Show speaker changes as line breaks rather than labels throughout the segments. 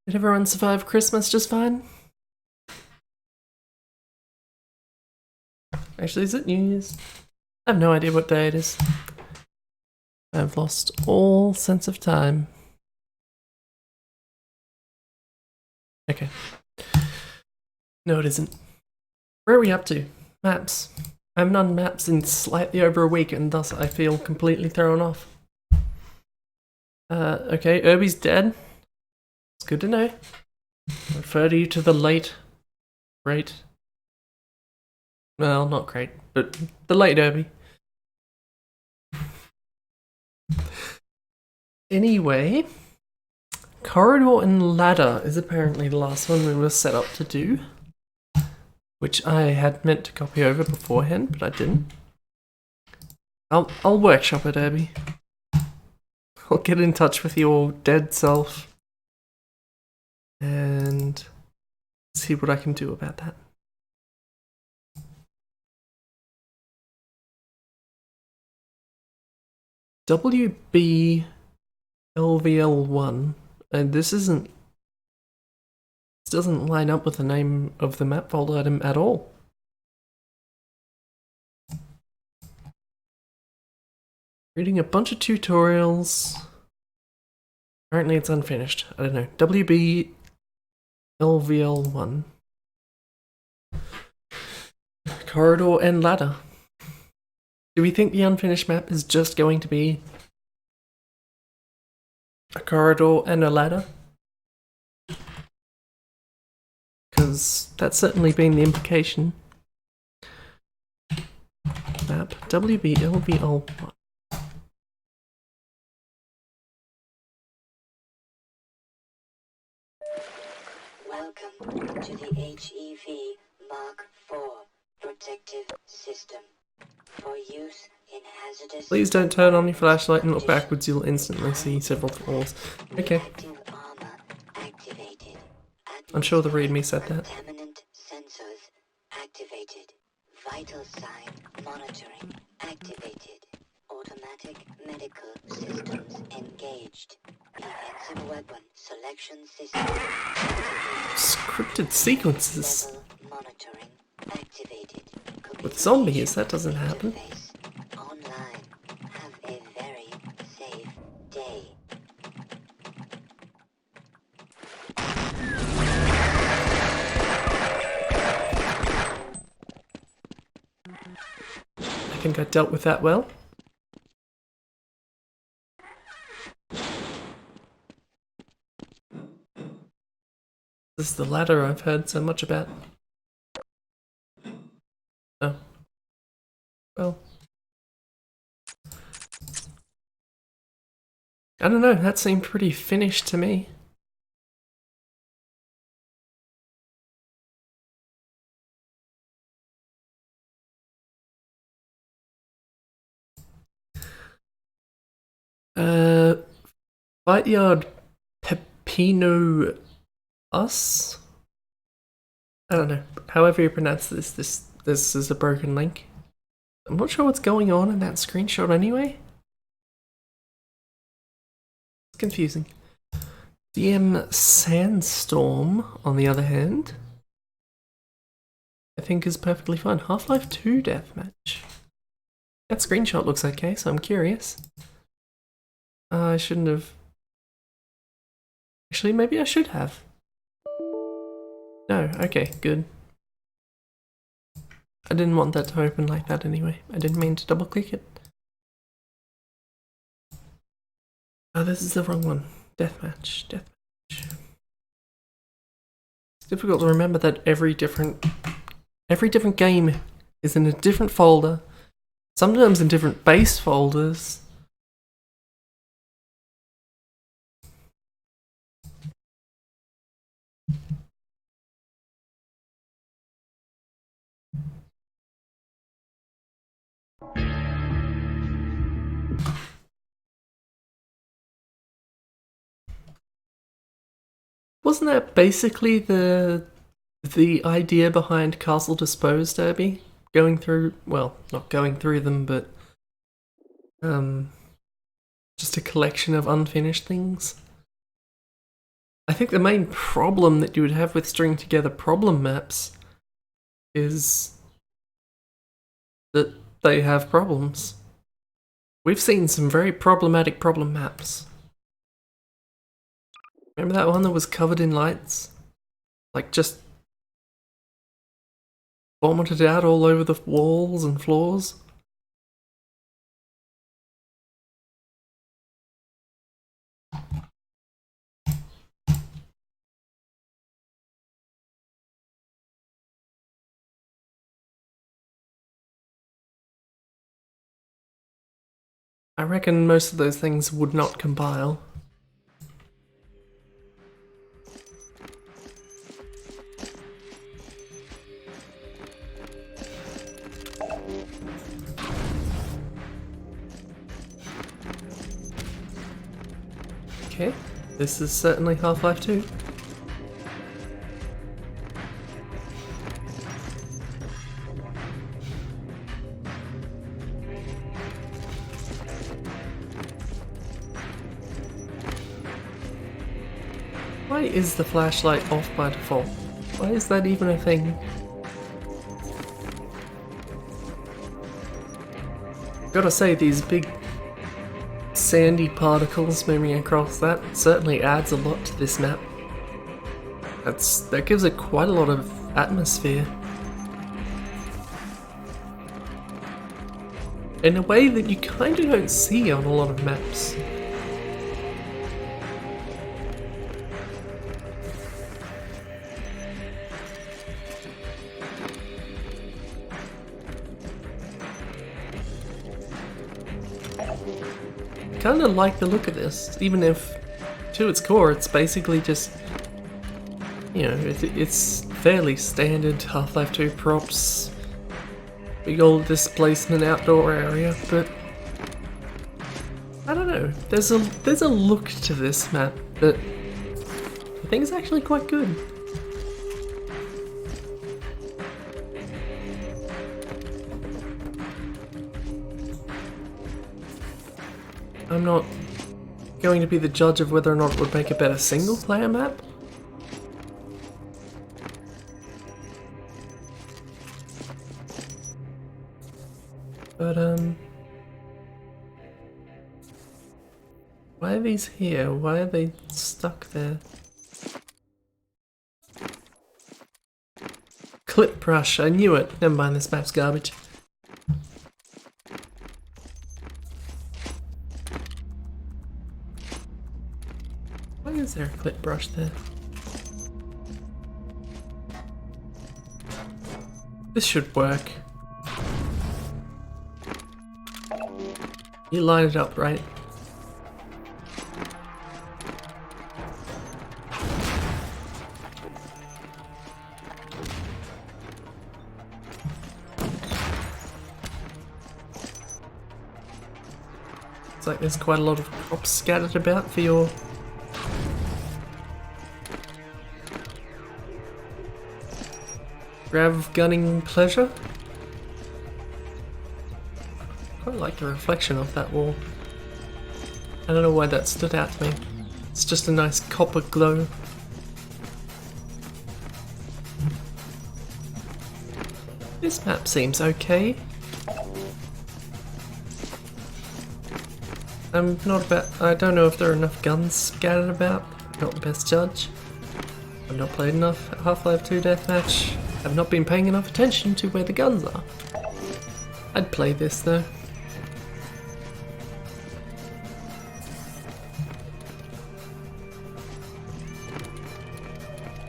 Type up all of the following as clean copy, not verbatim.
Did everyone survive Christmas just fine? Actually, is it New Year's? I have no idea what day it is. I've lost all sense of time. Okay. No, it isn't. Where are we up to? Maps. I haven't done maps in slightly over a week, and thus I feel completely thrown off. Okay, Irby's dead. It's good to know. I refer to you to the late, great. Well, not great, but the late Irby. Anyway, corridor and ladder is apparently the last one we were set up to do, which I had meant to copy over beforehand, but I didn't. I'll workshop it, Irby. I'll get in touch with your dead self and see what I can do about that. WB-LVL1, and this doesn't line up with the name of the map folder item at all. Reading a bunch of tutorials. Apparently it's unfinished. I don't know. WB-LVL1. Corridor and ladder. Do we think the unfinished map is just going to be a corridor and a ladder? Because that's certainly been the implication. Map WBLVL1.
Welcome to the HEV Mark IV protective system for use in hazardous.
Please don't turn on your flashlight and look backwards, you'll instantly see several falls. Okay. I'm sure the readme said that.
Contaminant sensors activated. Vital sign monitoring activated. Automatic medical systems engaged. Defensive weapon selection system activated.
Scripted sequences.
Level monitoring activated.
With zombies, that doesn't happen.
Online. Have a very safe day.
I think I dealt with that well. This is the ladder I've heard so much about. Oh. Well. I don't know, that seemed pretty finished to me. Fightyard Pepino Us? I don't know. However you pronounce this is a broken link. I'm not sure what's going on in that screenshot anyway. It's confusing. DM Sandstorm, on the other hand, I think is perfectly fine. Half-Life 2 deathmatch. That screenshot looks okay, so I'm curious. I shouldn't have. Actually, maybe I should have. No, okay, good. I didn't want that to open like that anyway. I didn't mean to double click it. Oh, this is the wrong one. Deathmatch. It's difficult to remember that every different game is in a different folder, sometimes in different base folders. Wasn't that basically the idea behind Castle Disposed, Derby? Going through, well, not going through them, but just a collection of unfinished things. I think the main problem that you would have with stringing together problem maps is that they have problems. We've seen some very problematic problem maps. Remember that one that was covered in lights? Like just vomited out all over the walls and floors? I reckon most of those things would not compile. Okay, this is certainly Half-Life 2. Why is the flashlight off by default? Why is that even a thing? Gotta say, these big sandy particles moving across that certainly adds a lot to this map. That gives it quite a lot of atmosphere. In a way that you kinda don't see on a lot of maps. Kind of like the look of this, even if to its core it's basically just, you know, it's fairly standard Half-Life 2 props, big old displacement outdoor area, but I don't know, there's a look to this map that I think is actually quite good. I'm not going to be the judge of whether or not it would make a better single-player map. But, why are these here? Why are they stuck there? Clip brush, I knew it. Never mind, this map's garbage. Why is there a clip brush there? This should work. You line it up, right? It's like there's quite a lot of props scattered about for your grav gunning pleasure. Quite like the reflection of that wall. I don't know why that stood out to me. It's just a nice copper glow. This map seems okay. I don't know if there are enough guns scattered about. Not the best judge. I've not played enough Half-Life 2 Deathmatch. I've not been paying enough attention to where the guns are. I'd play this though.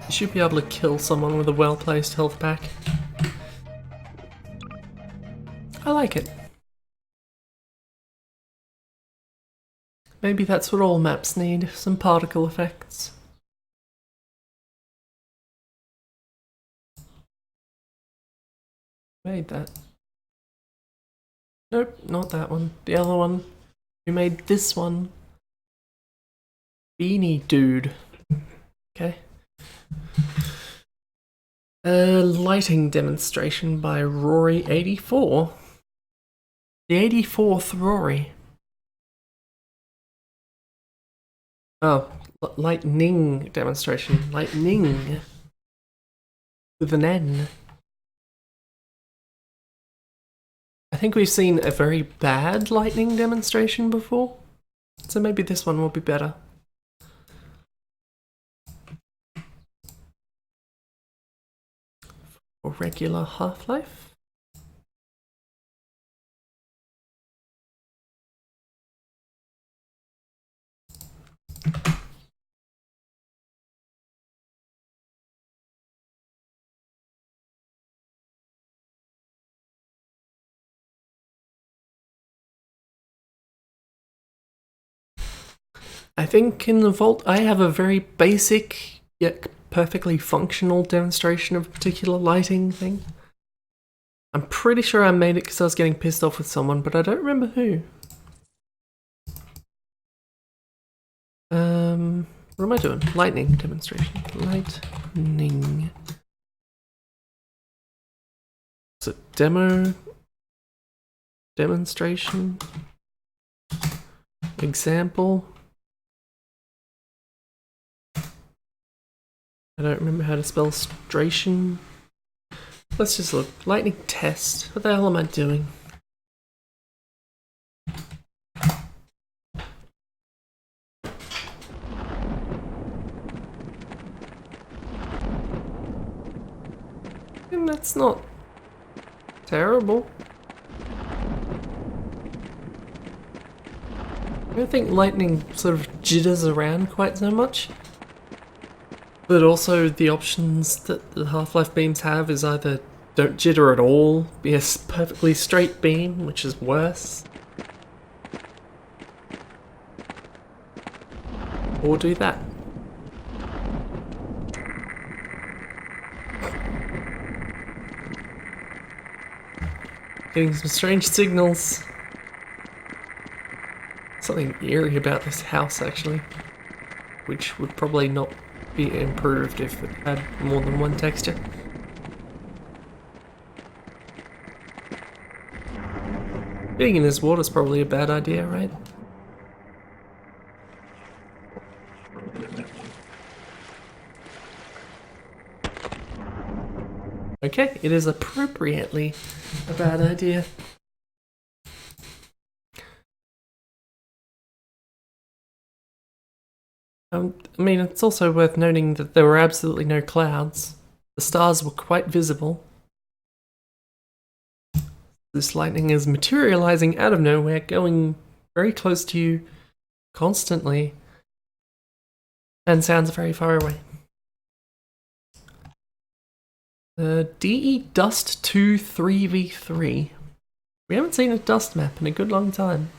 You should be able to kill someone with a well-placed health pack. I like it. Maybe that's what all maps need, some particle effects. Made that. Nope, not that one. The other one. Who made this one? Beanie Dude. Okay. A lighting demonstration by Rory84. The 84th Rory. Oh, Lightning demonstration. Lightning. With an N. I think we've seen a very bad lightning demonstration before, so maybe this one will be better. For regular Half-Life. I think in the vault I have a very basic yet perfectly functional demonstration of a particular lighting thing. I'm pretty sure I made it because I was getting pissed off with someone, but I don't remember who. What am I doing? Lightning demonstration. Lightning. Is it demo? Demonstration? Example? I don't remember how to spell stration. Let's just look. Lightning test. What the hell am I doing? And that's not terrible. I don't think lightning sort of jitters around quite so much. But also the options that the Half-Life beams have is either don't jitter at all, be a perfectly straight beam, which is worse, or do that. Getting some strange signals. Something eerie about this house, actually, which would probably not be improved if it had more than one texture. Being in this water is probably a bad idea, right? Okay, it is appropriately a bad idea. I mean, it's also worth noting that there were absolutely no clouds. The stars were quite visible. This lightning is materializing out of nowhere, going very close to you constantly, and sounds very far away. DE Dust 2 3v3. We haven't seen a dust map in a good long time.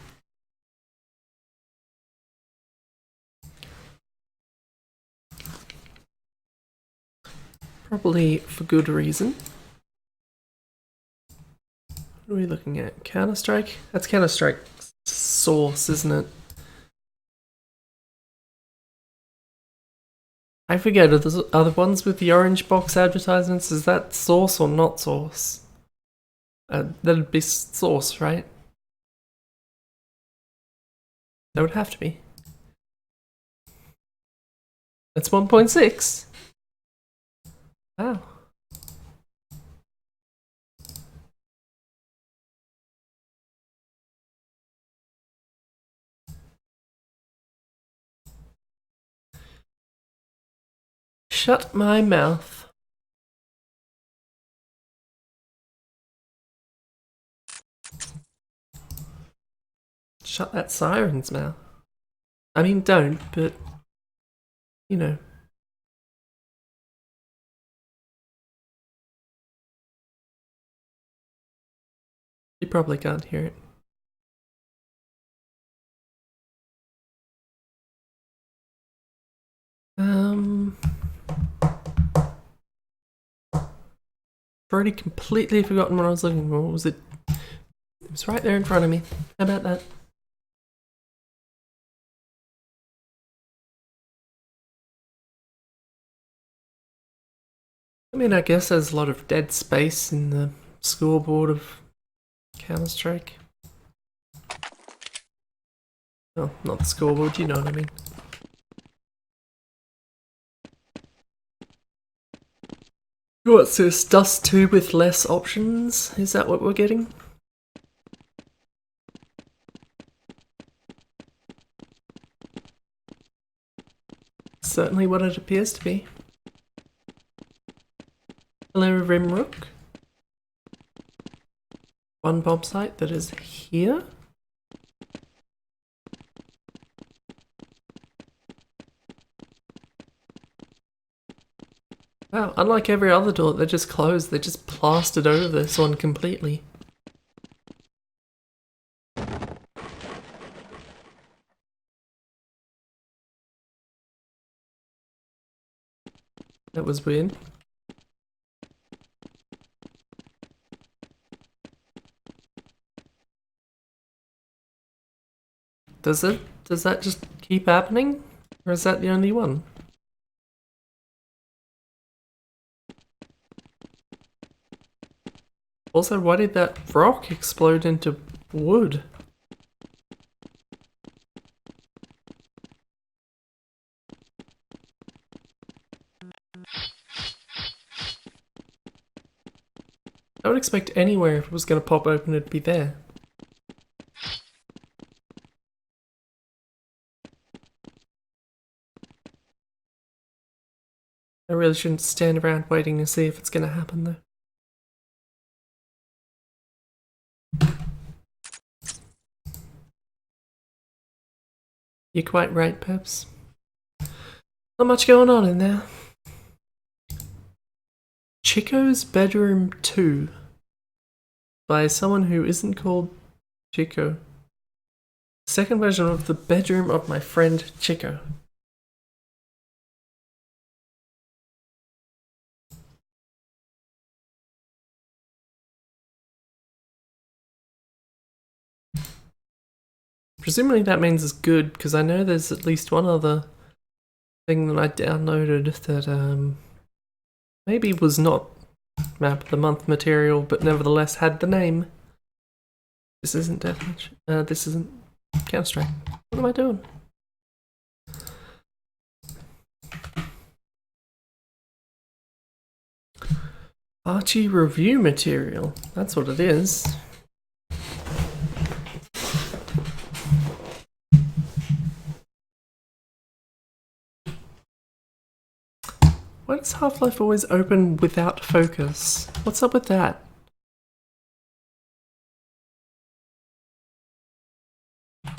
Probably for good reason. What are we looking at? Counter-Strike? That's Counter-Strike Source, isn't it? I forget, are the ones with the orange box advertisements, is that Source or not Source? That'd be Source, right? That would have to be. That's 1.6? Wow. Shut my mouth. Shut that siren's mouth. I mean, don't, but, you know. You probably can't hear it. I've already completely forgotten what I was looking for. What was it? It was right there in front of me. How about that? I mean, I guess there's a lot of dead space in the scoreboard of Counter-Strike. Oh, not the scoreboard, you know what I mean. What's this? Dust 2 with less options? Is that what we're getting? Certainly what it appears to be. Hello, Rimrook. One bomb site that is here. Wow, unlike every other door that just closed, they just plastered over this one completely. That was weird. Does that just keep happening? Or is that the only one? Also, why did that rock explode into wood? I would expect anywhere if it was going to pop open it'd be there. I really shouldn't stand around waiting to see if it's going to happen though. You're quite right, Peps. Not much going on in there. Chico's Bedroom 2 by someone who isn't called Chico. Second version of the bedroom of my friend Chico. Presumably that means it's good, because I know there's at least one other thing that I downloaded that maybe was not Map of the Month material, but nevertheless had the name. This isn't Deathmatch. This isn't Counter-Strike. What am I doing? Archie review material. That's what it is. Why does Half-Life always open without focus? What's up with that? I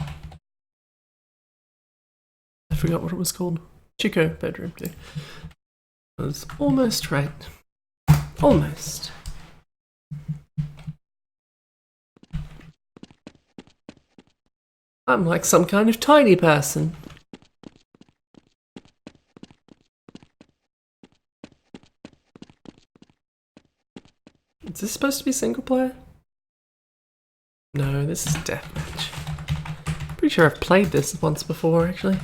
forgot what it was called. Chico Bedroom 2. I was almost right. Almost. I'm like some kind of tiny person. Is this supposed to be single player? No, this is deathmatch. Pretty sure I've played this once before, actually.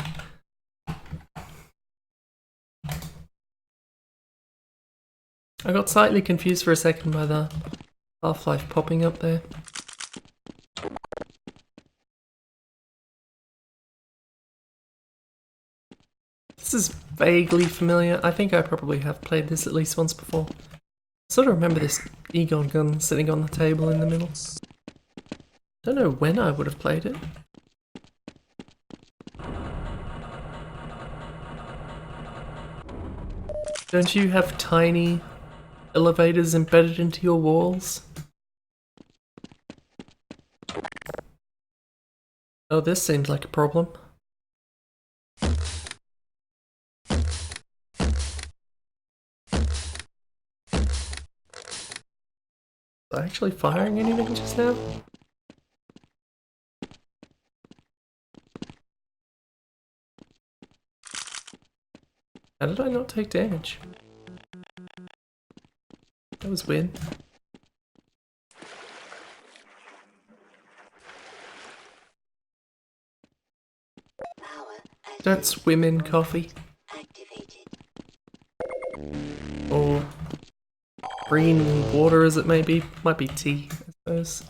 I got slightly confused for a second by the Half-Life popping up there. This is vaguely familiar. I think I probably have played this at least once before. I sort of remember this Egon gun sitting on the table in the middle. Don't know when I would have played it. Don't you have tiny elevators embedded into your walls? Oh, this seems like a problem. Was I actually firing anything just now? How did I not take damage? That was weird. Don't swim in coffee. Or green water as it may be. Might be tea, I suppose.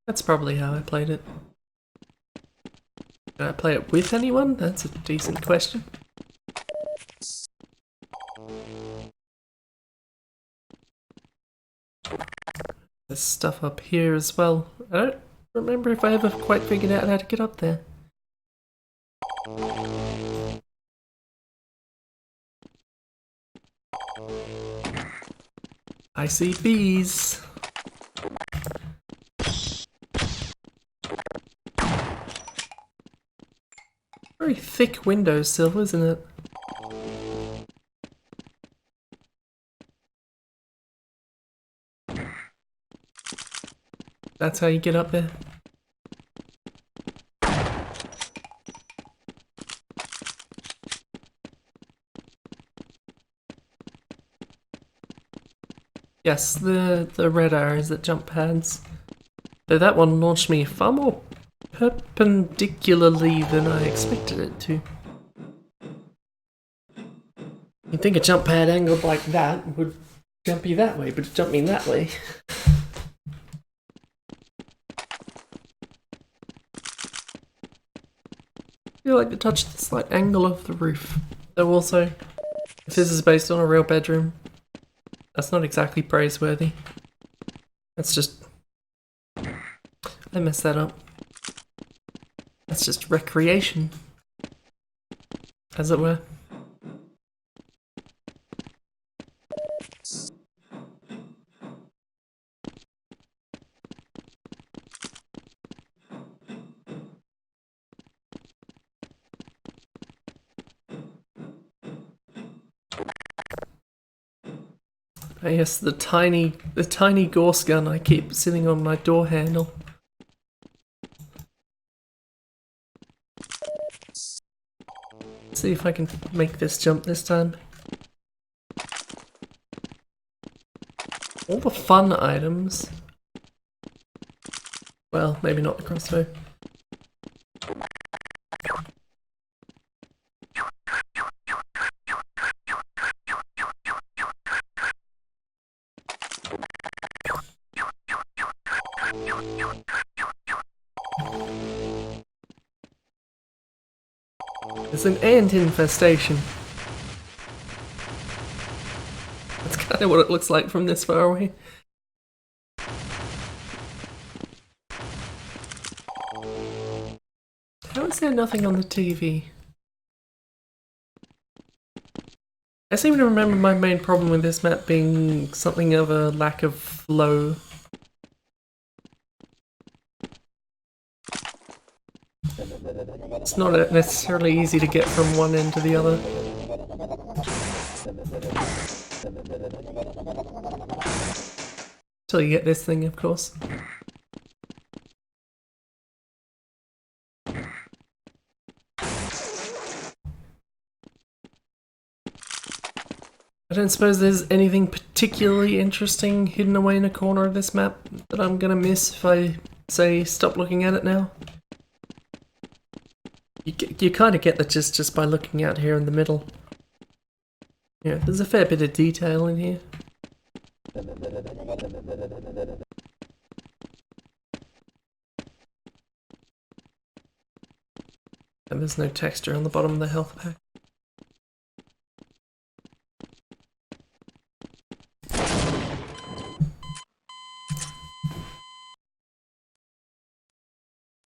That's probably how I played it. Did I play it with anyone? That's a decent question. There's stuff up here as well. I don't remember if I ever quite figured out how to get up there. I see bees. Very thick windowsill, isn't it? That's how you get up there. Yes, the red arrows that jump pads. Though that one launched me far more perpendicularly than I expected it to. You'd think a jump pad angled like that would jump you that way, but it jumped me that way. I feel like to touch the slight angle of the roof. Though also, if this is based on a real bedroom, that's not exactly praiseworthy. That's just... I messed that up. That's just recreation, as it were. Yes, the tiny Gauss gun I keep sitting on my door handle. See if I can make this jump this time. All the fun items. Well, maybe not the crossbow. There's an ant infestation. That's kind of what it looks like from this far away. How is there nothing on the TV? I seem to remember my main problem with this map being something of a lack of flow. It's not necessarily easy to get from one end to the other. Till you get this thing, of course. I don't suppose there's anything particularly interesting hidden away in a corner of this map that I'm gonna miss if I, say, stop looking at it now. You kind of get the gist just by looking out here in the middle. Yeah, there's a fair bit of detail in here. And there's no texture on the bottom of the health pack.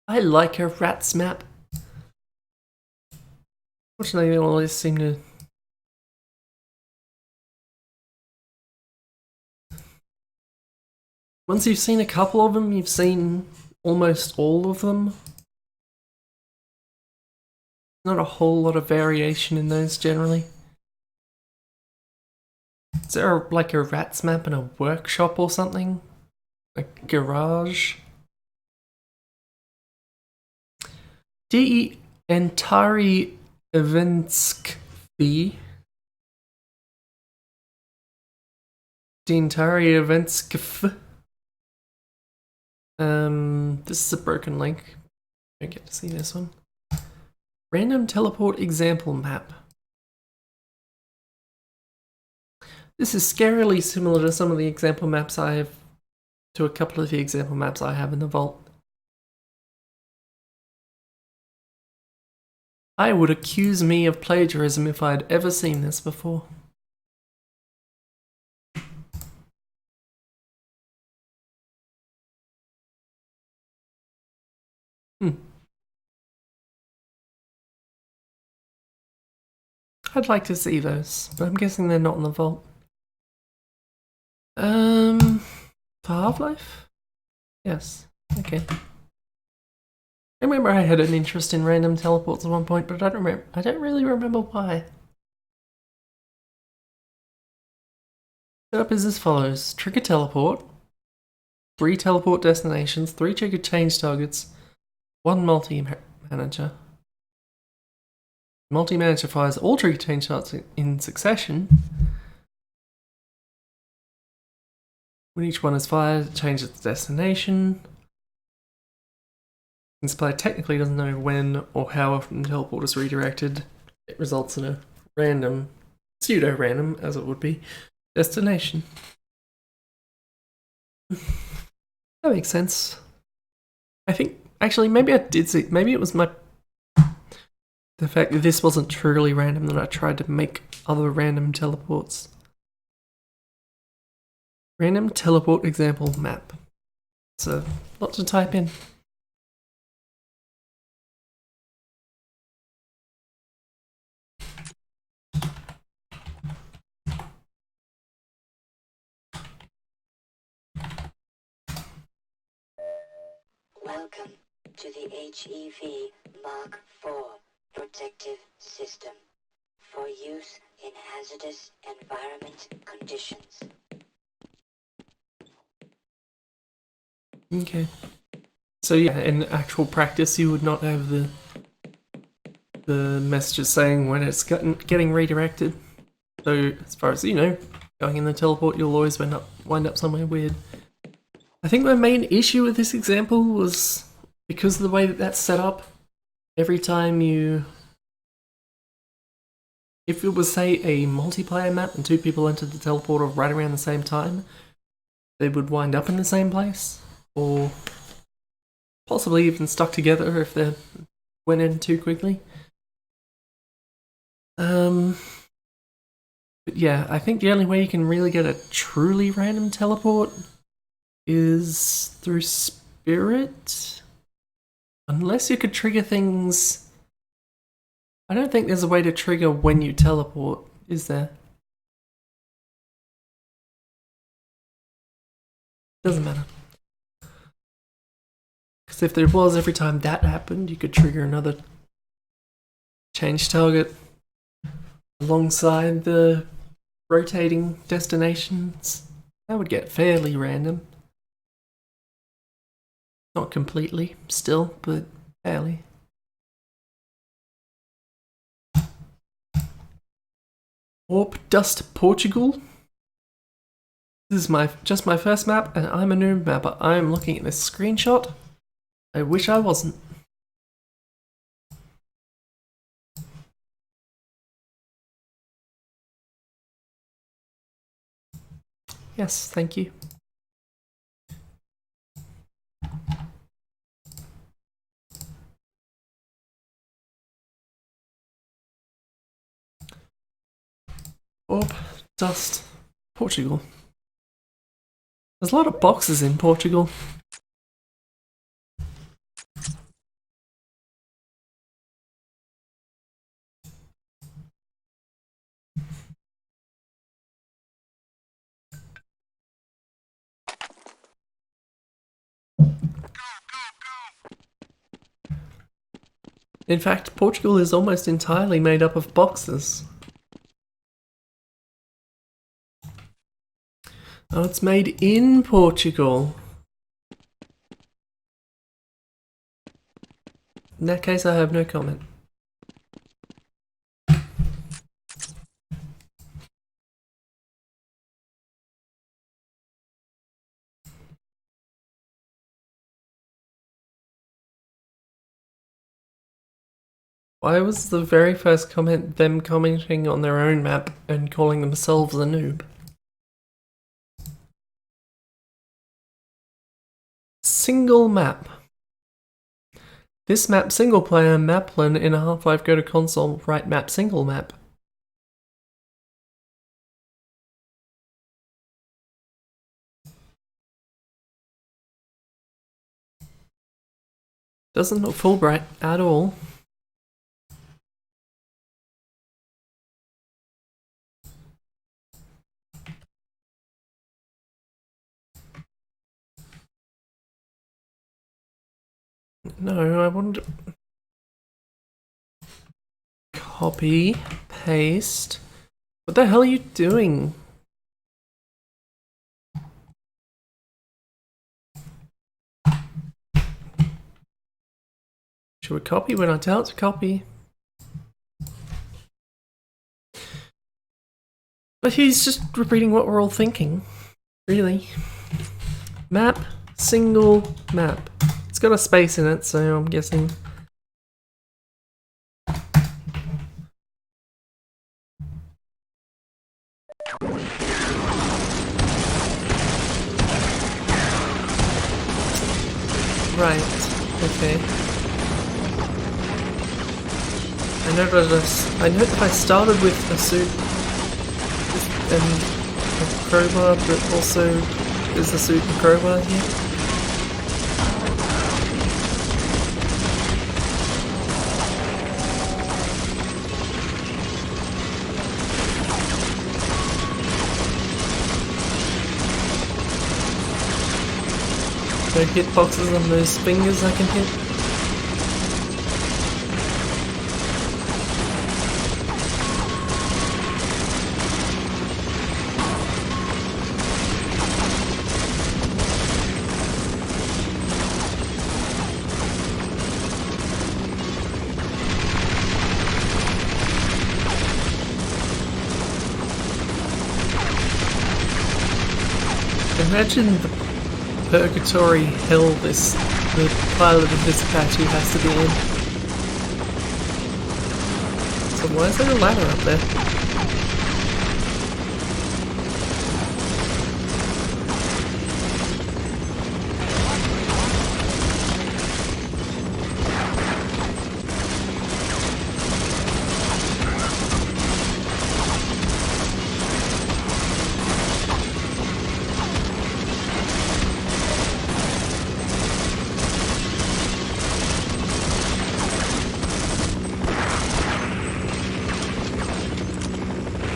I like a rats map. Fortunately, they always seem to... Once you've seen a couple of them, you've seen almost all of them. Not a whole lot of variation in those generally. Is there like a rats map in a workshop or something? A garage? D. Entari Evenskvi. Entari Evenskv. This is a broken link. I don't get to see this one. Random teleport example map. This is scarily similar to some of the example maps I have to a couple of the example maps I have in the vault. I would accuse me of plagiarism if I had ever seen this before. I'd like to see those, but I'm guessing they're not in the vault. For Half-Life? Yes. Okay. I remember I had an interest in random teleports at one point, but I don't really remember why. Setup is as follows: trigger teleport, 3 teleport destinations, 3 trigger change targets, 1 multi-manager. Multi-manager fires all trigger change targets in succession. When each one is fired, it changes its destination. This player technically doesn't know when or how often the teleport is redirected. It results in a random, pseudo-random, as it would be, destination. That makes sense. I think, actually, maybe I did see, maybe it was the fact that this wasn't truly random that I tried to make other random teleports. Random teleport example map. It's a lot to type in.
Welcome to the HEV Mark IV protective system for use in hazardous environment conditions.
Okay. So yeah, in actual practice, you would not have the messages saying when it's getting redirected. So as far as you know, going in the teleport, you'll always wind up somewhere weird. I think my main issue with this example was because of the way that that's set up. Every time if it was, say, a multiplayer map and 2 people entered the teleporter right around the same time, they would wind up in the same place, or possibly even stuck together if they went in too quickly. But yeah, I think the only way you can really get a truly random teleport is through Spirit. Unless you could trigger things. I don't think there's a way to trigger when you teleport, is there? Doesn't matter. Because if there was, every time that happened, you could trigger another change target alongside the rotating destinations. That would get fairly random. Not completely, still, but fairly. Warp Dust Portugal. This is just my first map, and I'm a noob mapper. I'm looking at this screenshot. I wish I wasn't. Yes, thank you. Warp Dust Portugal. There's a lot of boxes in Portugal. In fact, Portugal is almost entirely made up of boxes. Oh, it's made in Portugal. In that case, I have no comment. Why was the very first comment them commenting on their own map and calling themselves a noob? single map. This map single player maplin in a Half-Life go to console, write map single map. Doesn't look Fulbright at all. No, I want copy, paste. What the hell are you doing? Should we copy when I tell it to copy? But he's just repeating what we're all thinking. Really. Map, single map. It's got a space in it, so I'm guessing. Right, okay. I know that if I started with a suit and a crowbar, but also there's a suit and crowbar here. No hitboxes on those fingers I can hit. Imagine the purgatory hell the pilot of this Apache has to be in. So why is there a ladder up there?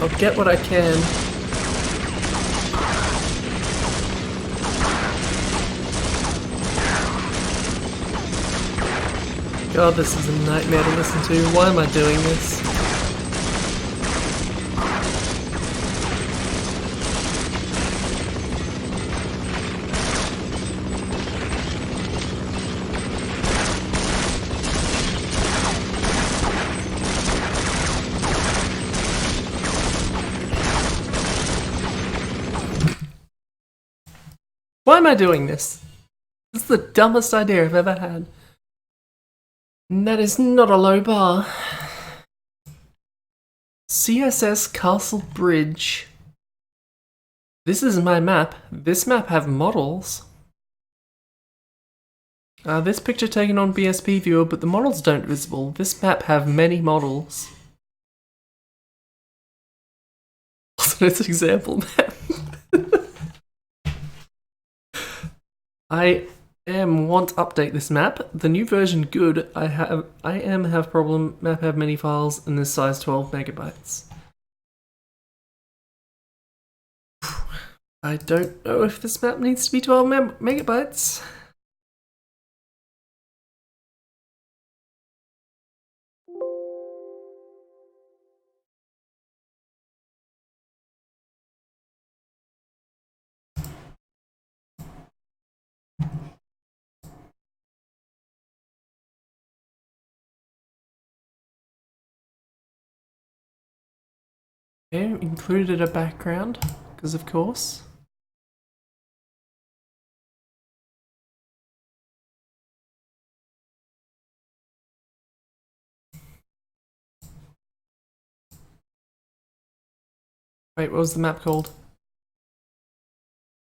I'll get what I can. God, this is a nightmare to listen to. Why am I doing this? Why am I doing this? This is the dumbest idea I've ever had. And that is not a low bar. CSS Castle Bridge. This is my map. This map have models. This picture taken on BSP viewer, but the models don't visible. This map have many models. Also, it's an example map. I want to update this map. The new version good. I have problem. Map have many files and this size 12 megabytes. I don't know if this map needs to be 12 megabytes. Okay, included a background, because of course. Wait, what was the map called?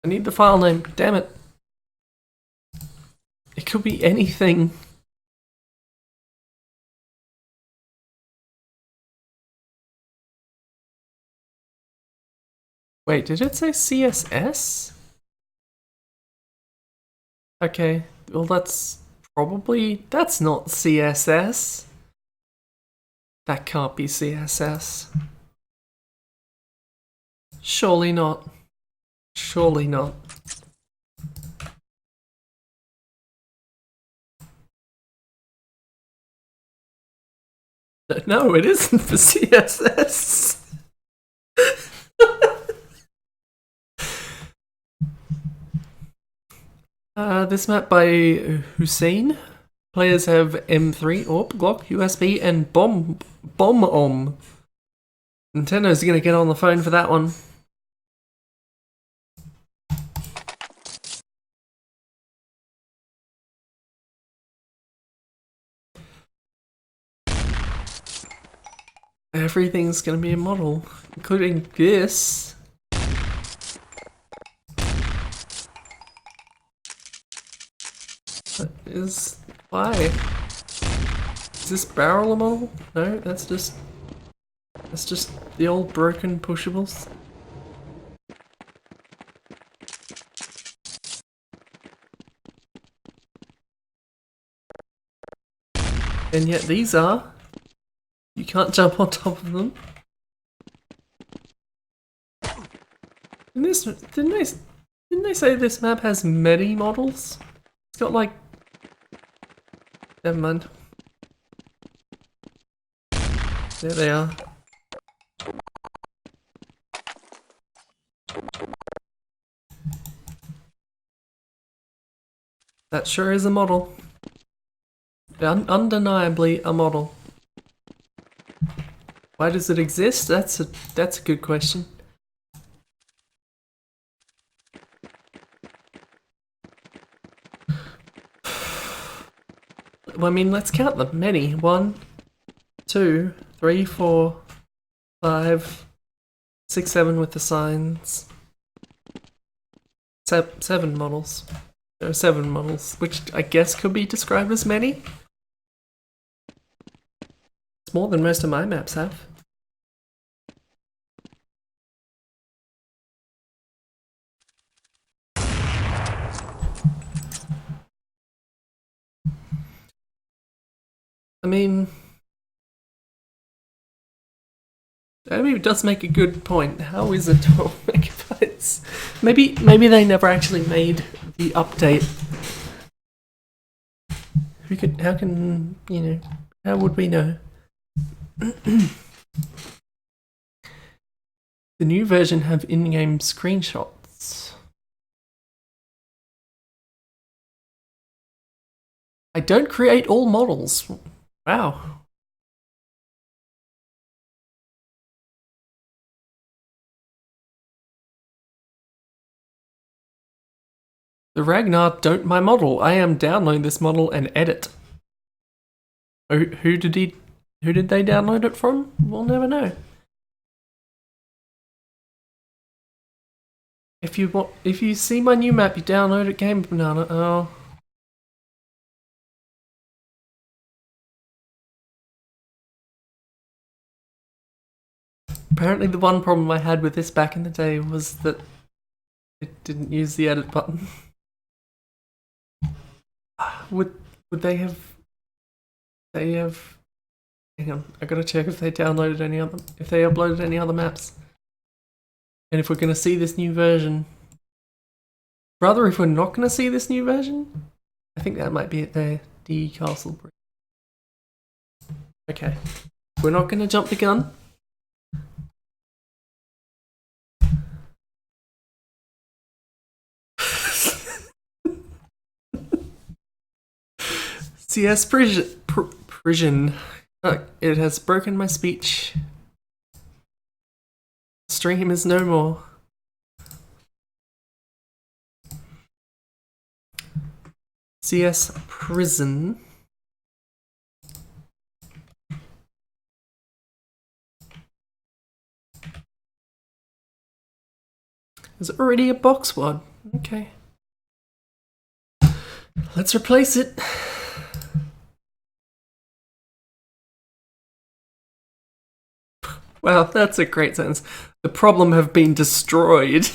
I need the file name, damn it. It could be anything. Wait, did it say CSS? Okay, well that's not CSS. That can't be CSS. Surely not. Surely not. No, it isn't for CSS. This map by Hussein. Players have M3, AWP, Glock, USB, and Bomb. Nintendo's gonna get on the phone for that one. Everything's gonna be a model, including this. That is why. Is this barrel a model? No, that's just the old broken pushables. And yet these are. You can't jump on top of them. And this didn't they say this map has many models? It's got like. Never mind. There they are. That sure is a model. Undeniably a model. Why does it exist? That's a good question. Well, I mean, let's count them. Many. 1, 2, 3, 4, 5, 6, 7 with the signs. 7 models. There are 7 models, which I guess could be described as many. It's more than most of my maps have. I mean, Obi does make a good point. How is it 12 megabytes? Maybe they never actually made the update. How would we know? The new version have in-game screenshots. I don't create all models. Wow. The Ragnar don't my model. I am download this model and edit. Who did they download it from? We'll never know. If you see my new map, you download it, Game Banana. Oh. Apparently the one problem I had with this back in the day was that it didn't use the edit button. Would they have... Hang on, I gotta check if they downloaded if they uploaded any other maps. And if we're gonna see this new version... Rather, if we're not gonna see this new version, I think that might be it there. D Castle Bridge. Okay. We're not gonna jump the gun. CS Prison. It has broken my speech. Stream is no more. CS Prison. There's already a box one. Okay. Let's replace it. Wow, that's a great sentence. The problem have been destroyed.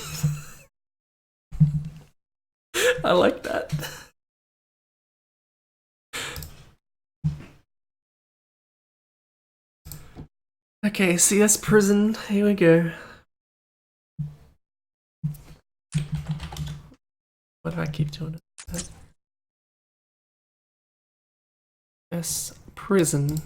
I like that. Okay, CS prison. Here we go. Why do I keep doing it? Yes, prison.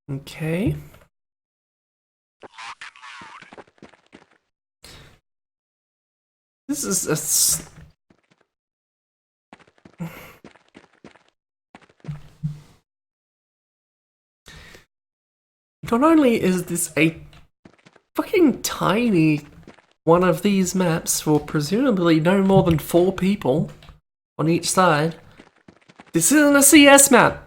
Okay. This is a... Not only is this a fucking tiny one of these maps for presumably no more than 4 people on each side, this isn't a CS map!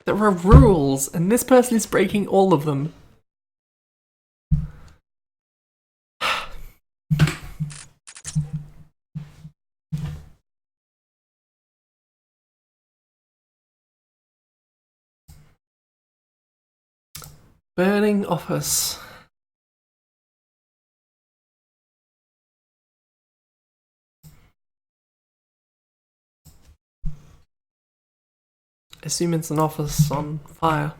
There are rules, and this person is breaking all of them. Burning office. I assume it's an office on fire.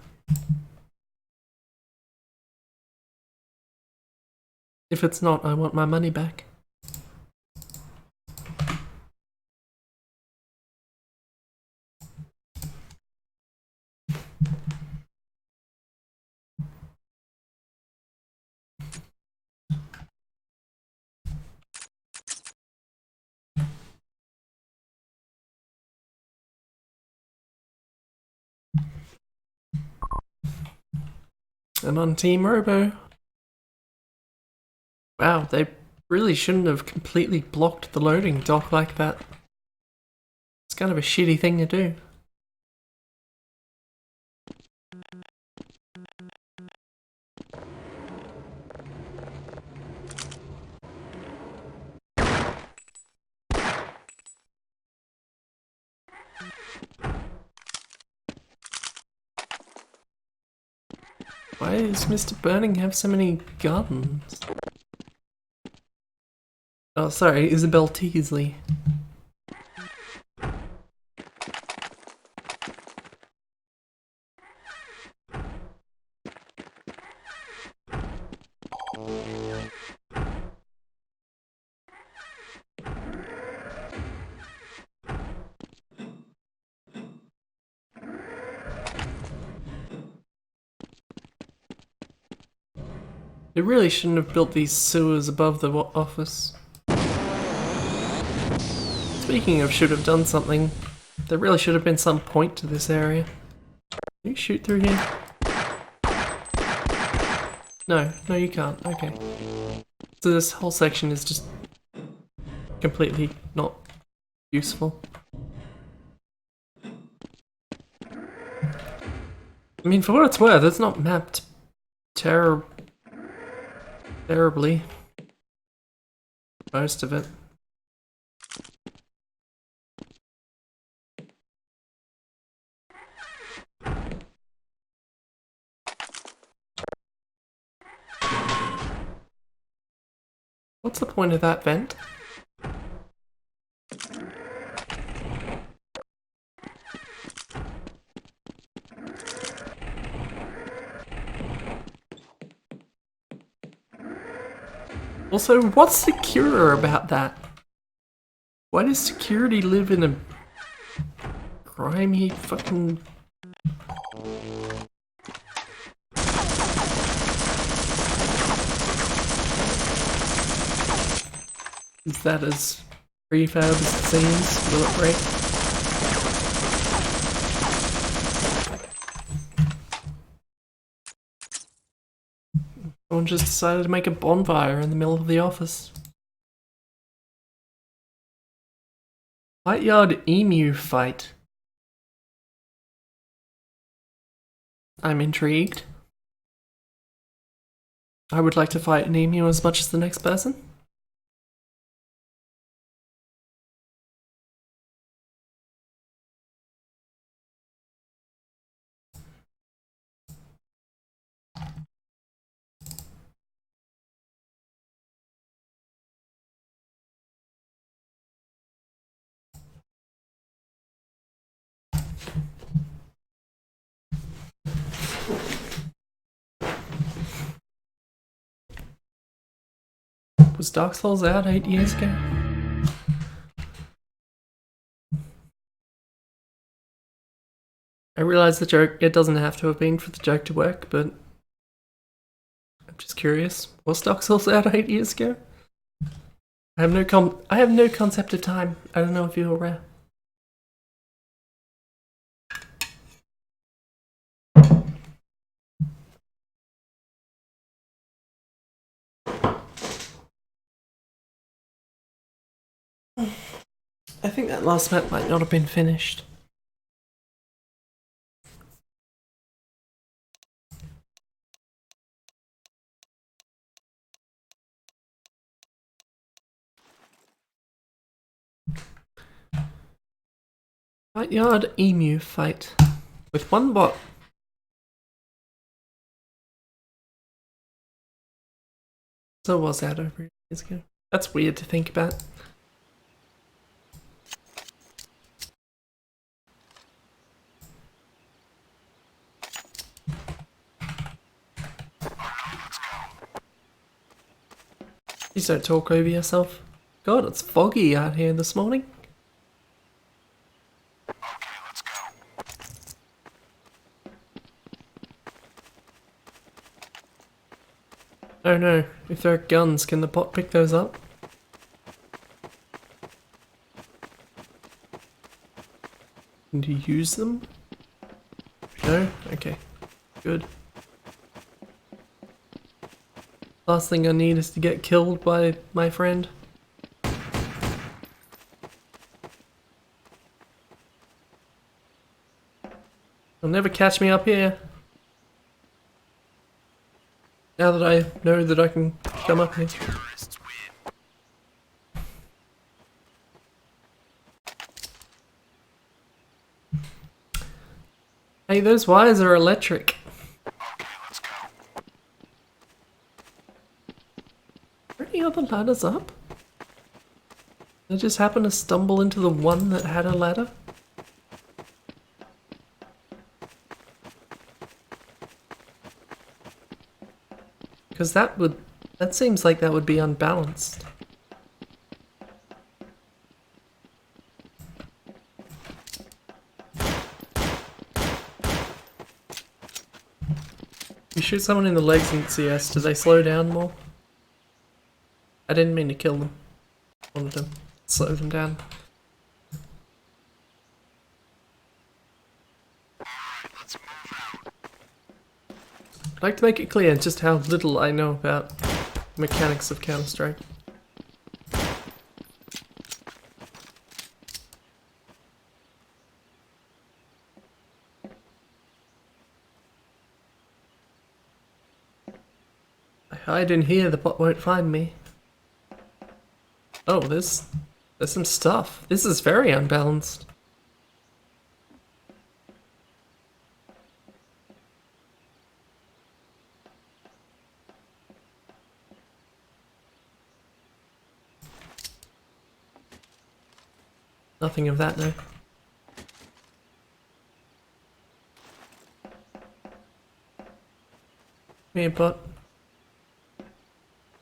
If it's not, I want my money back. I'm on Team Robo. Wow, they really shouldn't have completely blocked the loading dock like that. It's kind of a shitty thing to do. Why does Mr. Burning have so many guns? Oh, sorry, Isabel Teasley. They really shouldn't have built these sewers above the office. Speaking of should have done something, there really should have been some point to this area. Can you shoot through here? No, you can't. Okay. So this whole section is just completely not useful. I mean, for what it's worth, it's not mapped terribly. Most of it. What's the point of that vent? Also, what's secure about that? Why does security live in a grimy fucking... Is that as prefab as it seems? Will it break? Someone just decided to make a bonfire in the middle of the office. Fight Yard Emu fight. I'm intrigued. I would like to fight an emu as much as the next person. Was Dark Souls out 8 years ago? I realize the joke, it doesn't have to have been for the joke to work, but I'm just curious. Was Dark Souls out 8 years ago? I have no concept of time. I don't know if you're aware. I think that last map might not have been finished. Backyard emu fight with one bot. So it was out over years ago. That's weird to think about. Please don't talk over yourself. God, it's foggy out here this morning.
Okay, let's go.
Oh no, if there are guns, can the bot pick those up? Can you use them? No? Okay. Good. Last thing I need is to get killed by my friend. You'll never catch me up here. Now that I know that I can come up here.
Terrorists win.
Hey, those wires are electric.
Okay, let's go.
Are any other ladders up? I just happened to stumble into the one that had a ladder. Because that seems like that would be unbalanced. You shoot someone in the legs in CS, do they slow down more? I didn't mean to kill them. I wanted to slow them down.
Let's move out.
I'd like to make it clear just how little I know about mechanics of Counter-Strike. I hide in here, the bot won't find me. Oh, there's some stuff. This is very unbalanced. Nothing of that, no. Come here, bot.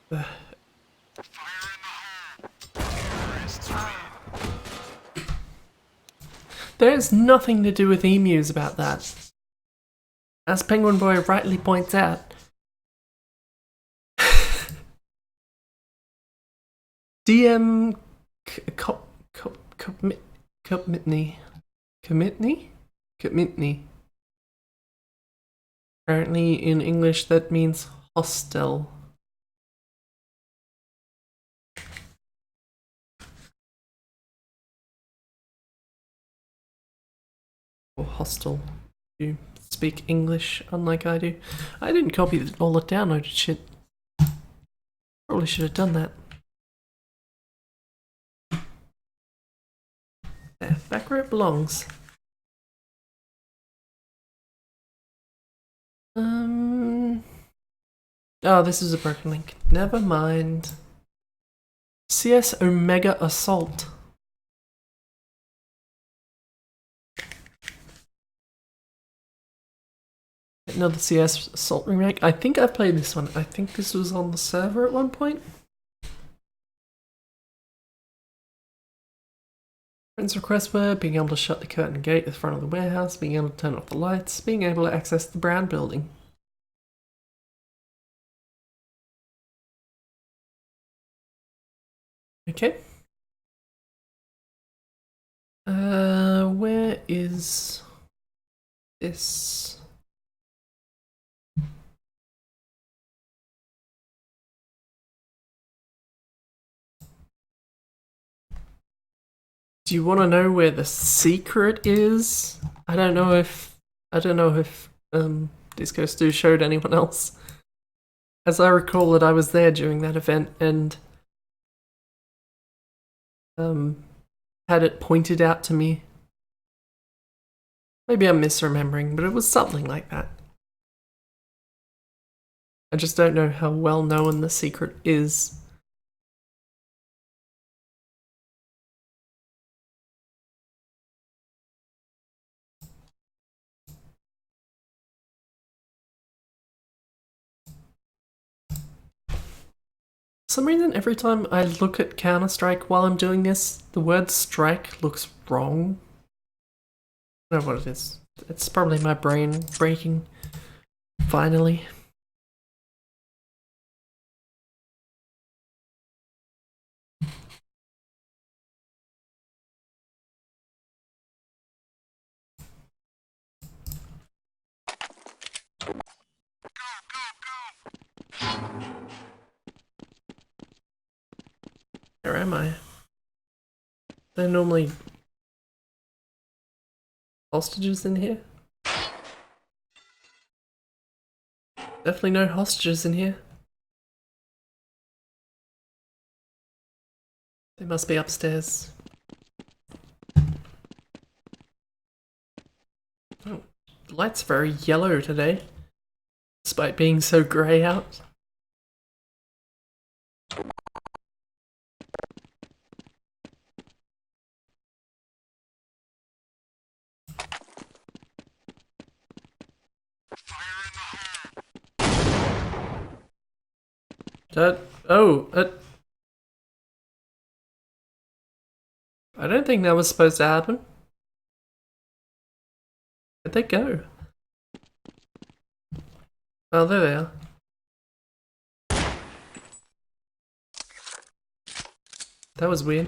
Fire in the hole. Terrorists win.
There's nothing to do with emus about that. As Penguin Boy rightly points out. DM Commitney. Apparently in English that means hostel. Or hostel. You speak English, unlike I do. I didn't copy all the downloaded shit. Probably should have done that. There, back where it belongs. Oh, this is a broken link. Never mind. CS Omega Assault. Another CS Assault remake. I think I played this one. I think this was on the server at one point. Friends' requests were being able to shut the curtain gate at the front of the warehouse, being able to turn off the lights, being able to access the brand building. Okay. Where is this? Do you want to know where the secret is? I don't know if Disco Stew showed anyone else. As I recall that I was there during that event and had it pointed out to me. Maybe I'm misremembering, but it was something like that. I just don't know how well known the secret is. For some reason, every time I look at Counter-Strike while I'm doing this, the word strike looks wrong. I don't know what it is. It's probably my brain breaking. Finally. Where am I? There are normally hostages in here? Definitely no hostages in here. They must be upstairs. Oh, the light's very yellow today, despite being so grey out. I don't think that was supposed to happen. Where'd they go? Oh, there they are. That was weird.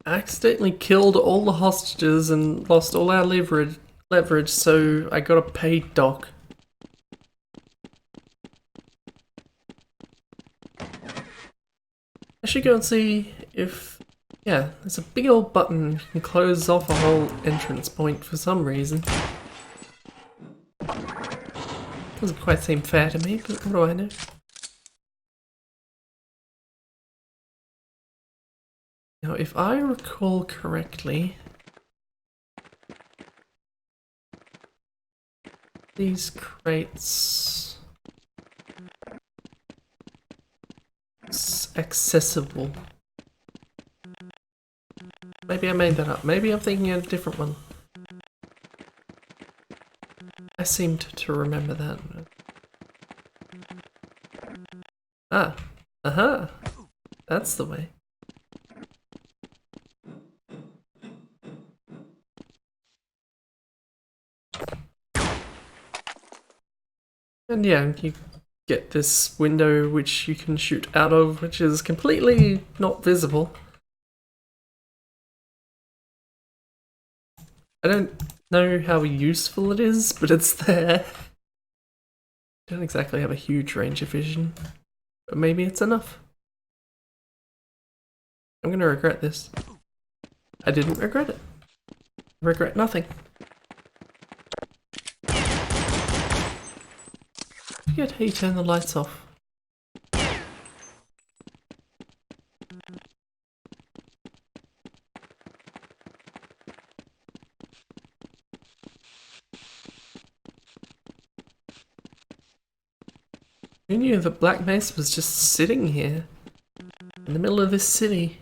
Accidentally killed all the hostages and lost all our leverage, so I got a paid doc. I should go and see if... Yeah, there's a big old button you can close off a whole entrance point for some reason. Doesn't quite seem fair to me, but what do I know? Now, if I recall correctly, these crates accessible. Maybe I made that up. Maybe I'm thinking of a different one. I seemed to remember that. Ah, aha, that's the way. And yeah, you get this window which you can shoot out of, which is completely not visible. I don't know how useful it is, but it's there. Don't exactly have a huge range of vision, but maybe it's enough. I'm gonna regret this. I didn't regret it. I regret nothing. I forget how you turn the lights off. Who knew that Black Mesa was just sitting here in the middle of this city?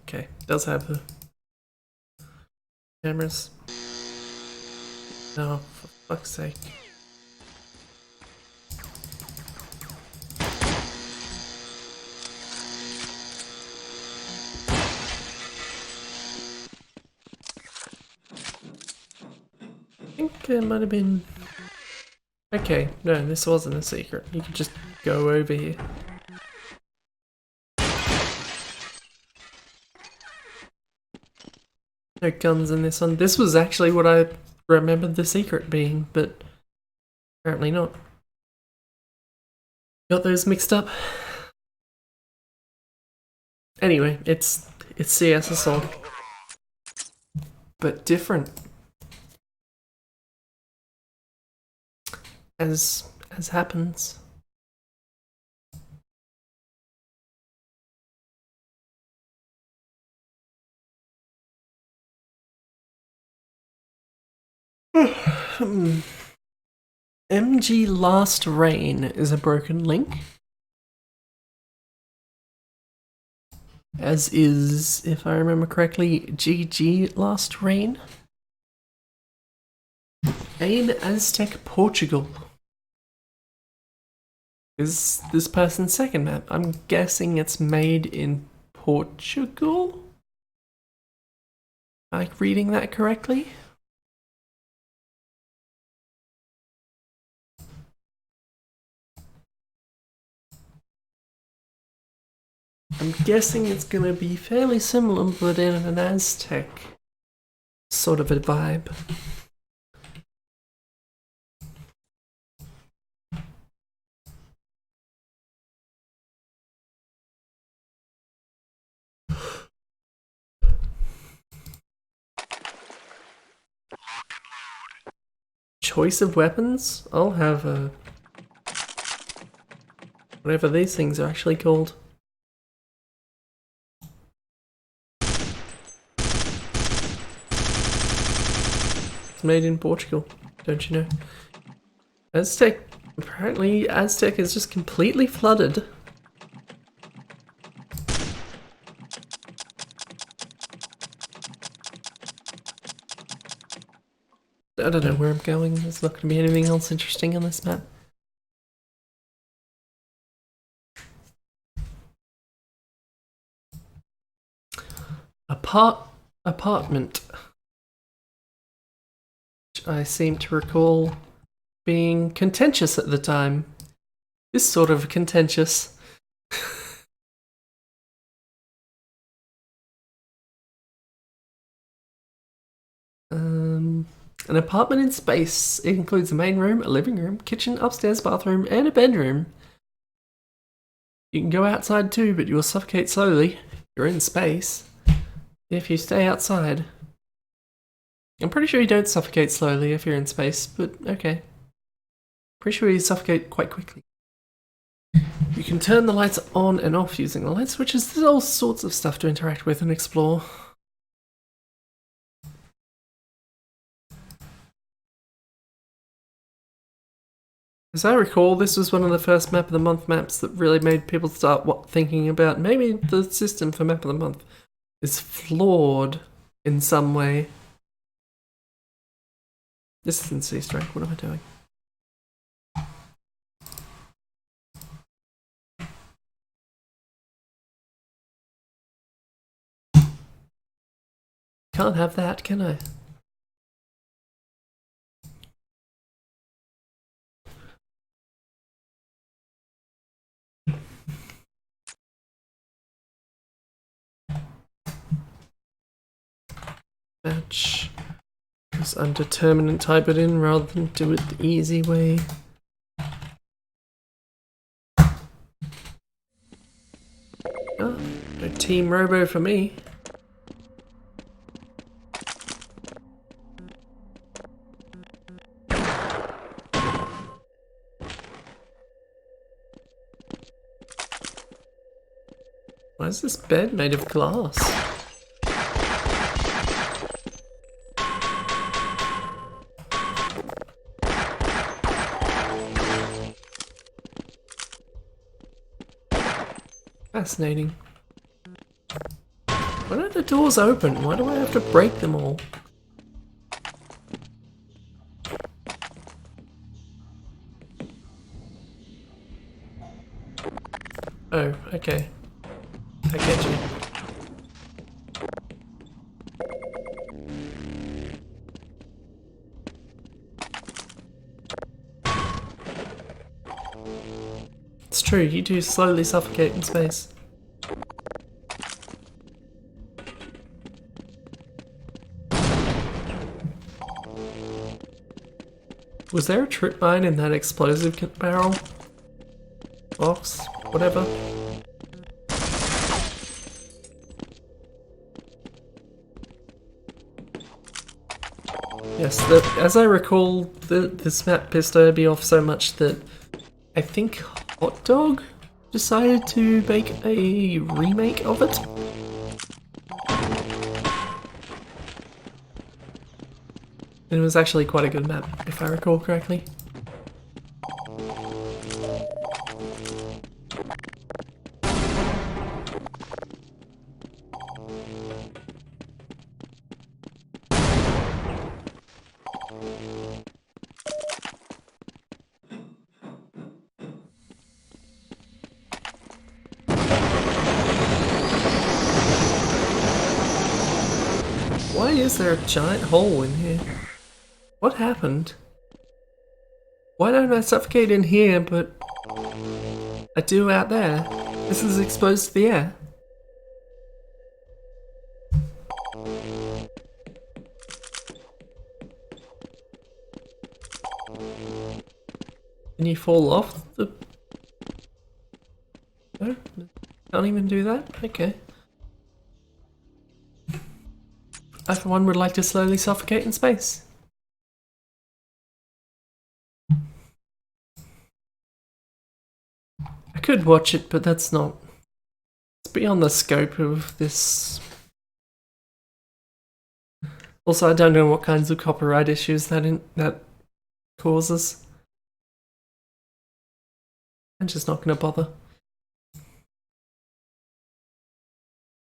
Okay, does have the cameras. Oh, for fuck's sake. I think it might have been... Okay, no, this wasn't a secret. You could just go over here. No guns in this one. This was actually what I remembered the secret being, but apparently not. Got those mixed up. Anyway, it's CS Assault, but different. As happens. MG Last Rain is a broken link. As is, if I remember correctly, GG Last Rain. In Aztec, Portugal. Is this person's second map? I'm guessing it's made in Portugal? Am I reading that correctly? I'm guessing it's gonna be fairly similar, but in an Aztec sort of a vibe. Choice of weapons? I'll have a... whatever these things are actually called. It's made in Portugal, don't you know? Aztec... apparently Aztec is just completely flooded. I don't know where I'm going. There's not going to be anything else interesting on this map. Apartment. Which I seem to recall being contentious at the time. This sort of contentious. An apartment in space. It includes a main room, a living room, kitchen, upstairs bathroom, and a bedroom. You can go outside too, but you will suffocate slowly. You're in space. If you stay outside. I'm pretty sure you don't suffocate slowly if you're in space, but okay. Pretty sure you suffocate quite quickly. You can turn the lights on and off using the light switches. There's all sorts of stuff to interact with and explore. As I recall, this was one of the first Map of the Month maps that really made people start thinking about maybe the system for Map of the Month is flawed in some way. This isn't C-Strike, what am I doing? Can't have that, can I? Match. Because I'm determined to type it in rather than do it the easy way. Oh, no Team Robo for me. Why is this bed made of glass? Fascinating. Why don't the doors open? Why do I have to break them all? Oh, okay. I get you. It's true, you do slowly suffocate in space. Was there a trip mine in that explosive barrel? Box? Whatever. Yes, as I recall, this map pissed Irby off so much that I think Hot Dog decided to make a remake of it. And it was actually quite a good map, if I recall correctly. Why is there a giant hole in here? What happened? Why don't I suffocate in here, but I do out there? This is exposed to the air. Can you fall off the... No? Can't even do that? Okay. I for one would like to slowly suffocate in space. I could watch it, but that's not... It's beyond the scope of this. Also, I don't know what kinds of copyright issues that causes. I'm just not going to bother.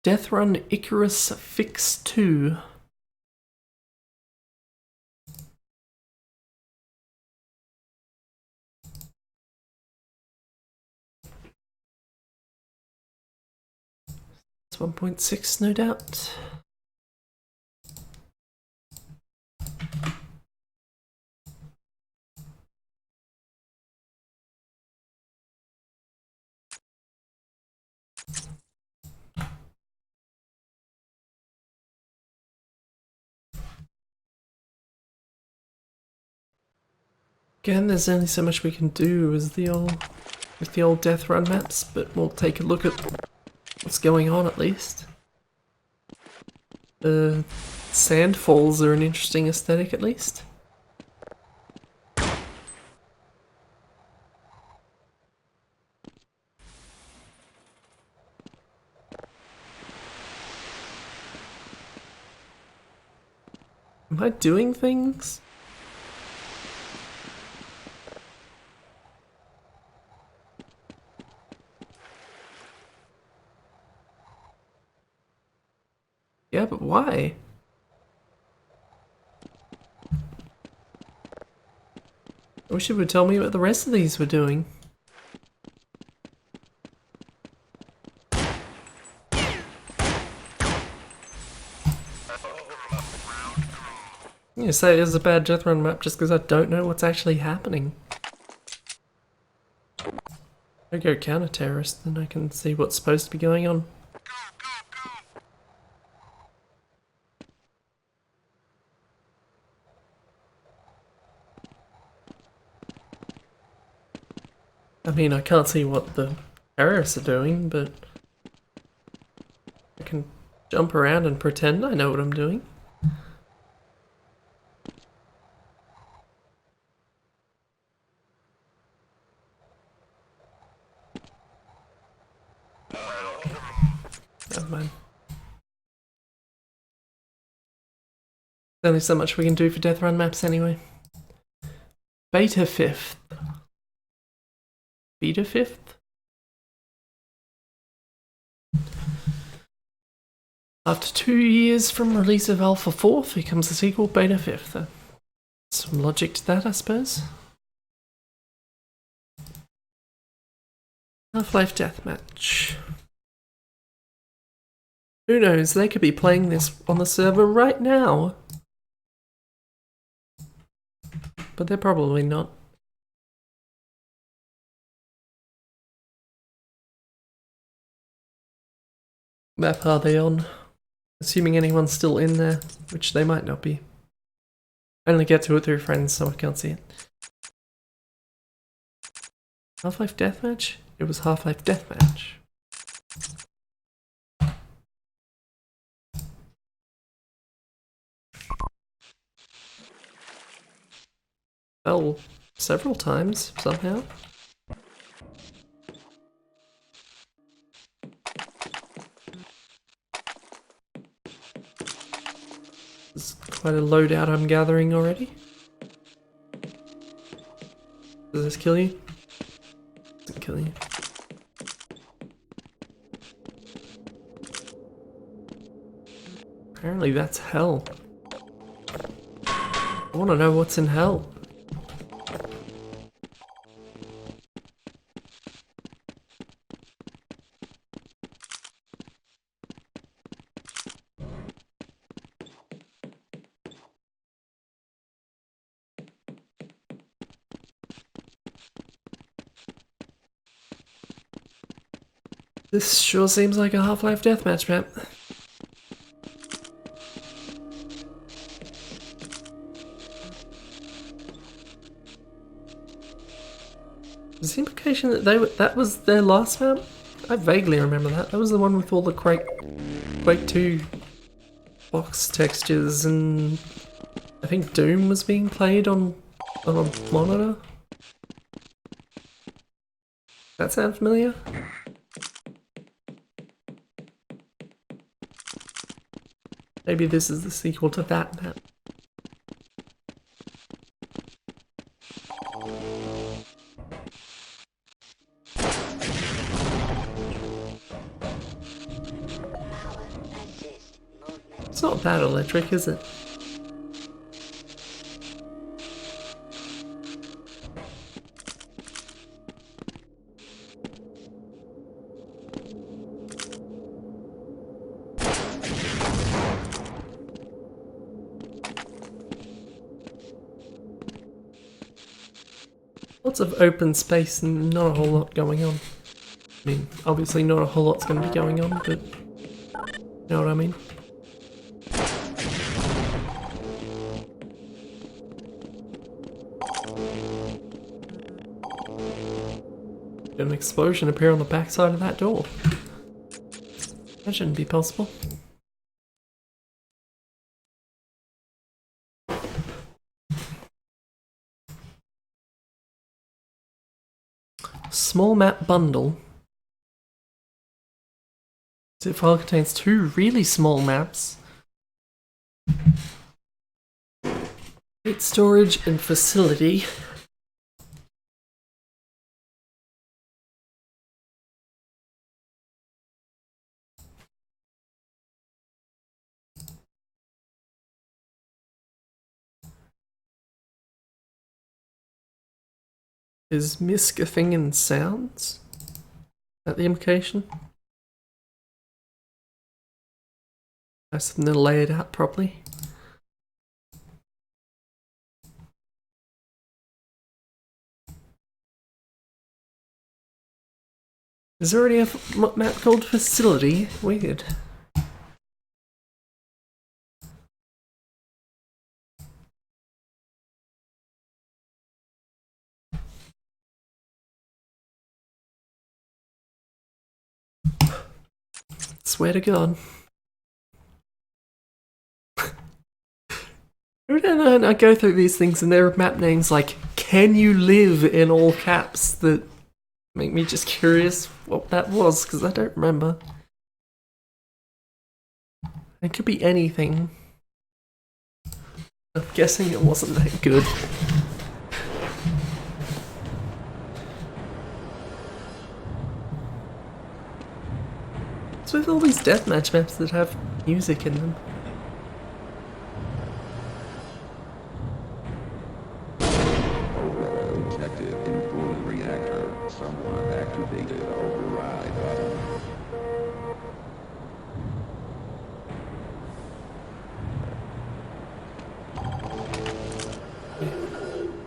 Death Run Icarus Fix 2. It's 1.6, no doubt. Again, there's only so much we can do with the old Death Run maps, but we'll take a look at what's going on at least. The sandfalls are an interesting aesthetic at least. Am I doing things? Yeah, but why? I wish you would tell me what the rest of these were doing. You say it is a bad Death Run map just because I don't know what's actually happening. I go counter-terrorist, then I can see what's supposed to be going on. I mean, I can't see what the terrorists are doing, but I can jump around and pretend I know what I'm doing. Never mind. There's only so much we can do for Death Run maps anyway. Beta 5th. Beta 5th? After 2 years from release of Alpha 4th becomes the sequel Beta 5th. Some logic to that, I suppose. Half-Life Deathmatch. Who knows, they could be playing this on the server right now. But they're probably not. Map are they on? Assuming anyone's still in there, which they might not be. I only get to it through friends, so I can't see it. Half-Life Deathmatch? It was Half-Life Deathmatch. Fell several times, somehow. There's quite a loadout I'm gathering already. Does this kill you? Doesn't kill you. Apparently that's hell. I want to know what's in hell. This sure seems like a Half-Life Deathmatch map. Is the implication that that was their last map? I vaguely remember that. That was the one with all the Quake 2 box textures, and I think Doom was being played on a monitor. That sound familiar? Maybe this is the sequel to that map. It's not that electric, is it? Lots of open space and not a whole lot going on. I mean, obviously not a whole lot's going to be going on, but you know what I mean? Did an explosion appear on the backside of that door? That shouldn't be possible. Small map bundle. Zip file contains 2 really small maps. 8 storage and facility. Is MISC a thing in sounds? Is that the implication? Nice of them to lay it out properly. Is there already a map called Facility? Weird. Swear to God. Every now and then I go through these things and there are map names like "Can you live" in all caps that make me just curious what that was, because I don't remember. It could be anything. I'm guessing it wasn't that good. What's with all these deathmatch maps that have music in them?
Detected in cooling reactor. Someone activated override button.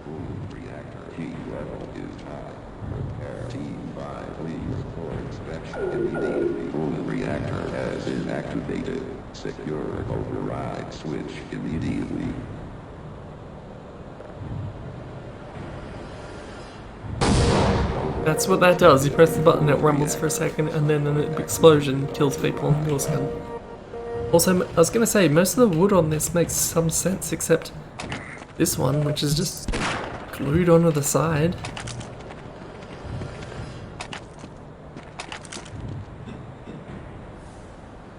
Cooling reactor heat level is high. Repair team 5, please for inspection immediately. Cooling reactor has been activated. Secure override switch immediately.
That's what that does. You press the button, it rumbles for a second, and then an explosion kills people and kills them. Also, I was gonna say, most of the wood on this makes some sense, except this one, which is just glued onto the side.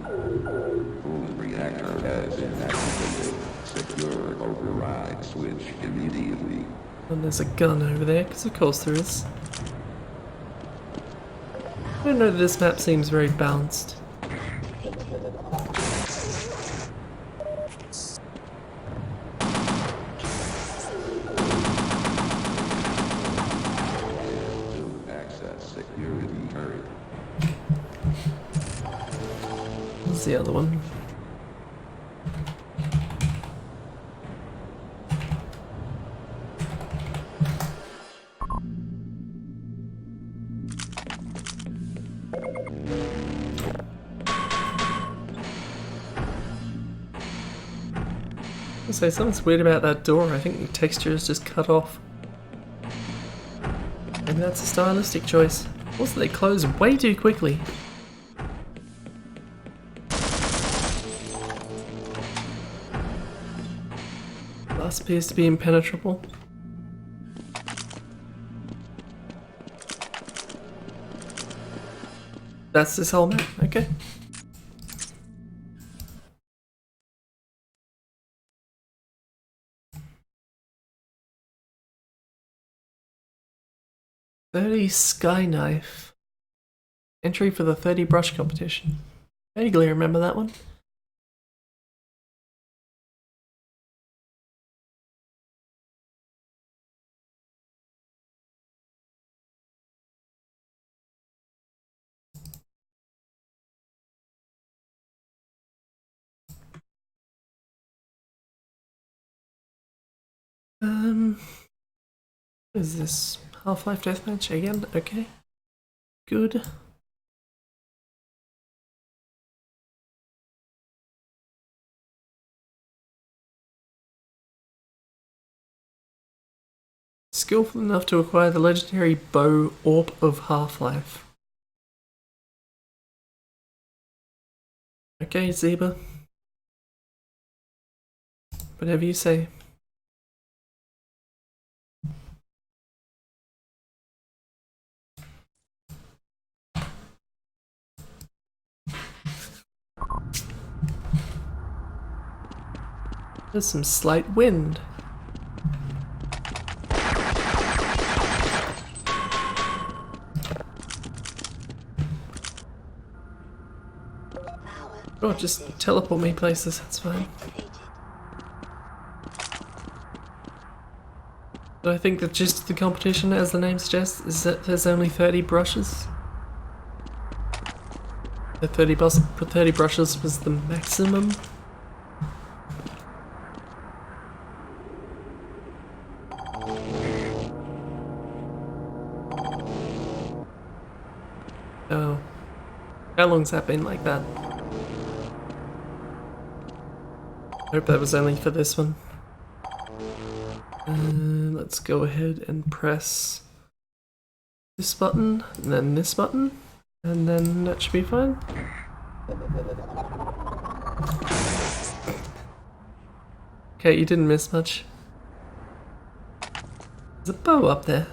Cooling reactor has been activated. Secure override switch immediately.
And there's a gun over there, because of course there is. I don't know, this map seems very balanced.
Access security turret.
What's the other one? I'll say something's weird about that door. I think the texture is just cut off. Maybe that's a stylistic choice. Also, they close way too quickly. Glass appears to be impenetrable. That's this whole map, okay. "30 Sky Knife." Entry for the 30 brush competition. Vaguely remember that one. What is this? Half-Life Deathmatch again? Okay. Good. Skillful enough to acquire the legendary bow Orb of Half-Life. Okay, Zeba. Whatever you say. There's some slight wind. Oh, just teleport me places, that's fine. But I think the gist of the competition, as the name suggests, is that there's only 30 brushes. The 30 brushes was the maximum. Oh. How long's that been like that? Hope that was only for this one. Let's go ahead and press this button, and then this button, and then that should be fine. Okay, you didn't miss much. There's a bow up there.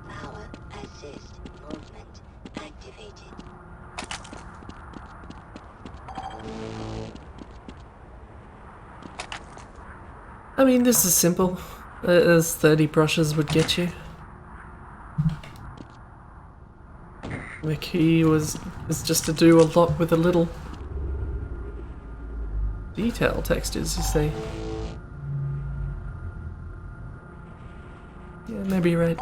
Power assist movement activated.
I mean, this is simple, as 30 brushes would get you. The key is just to do a lot with a little detail textures, you see. Yeah, maybe you're right.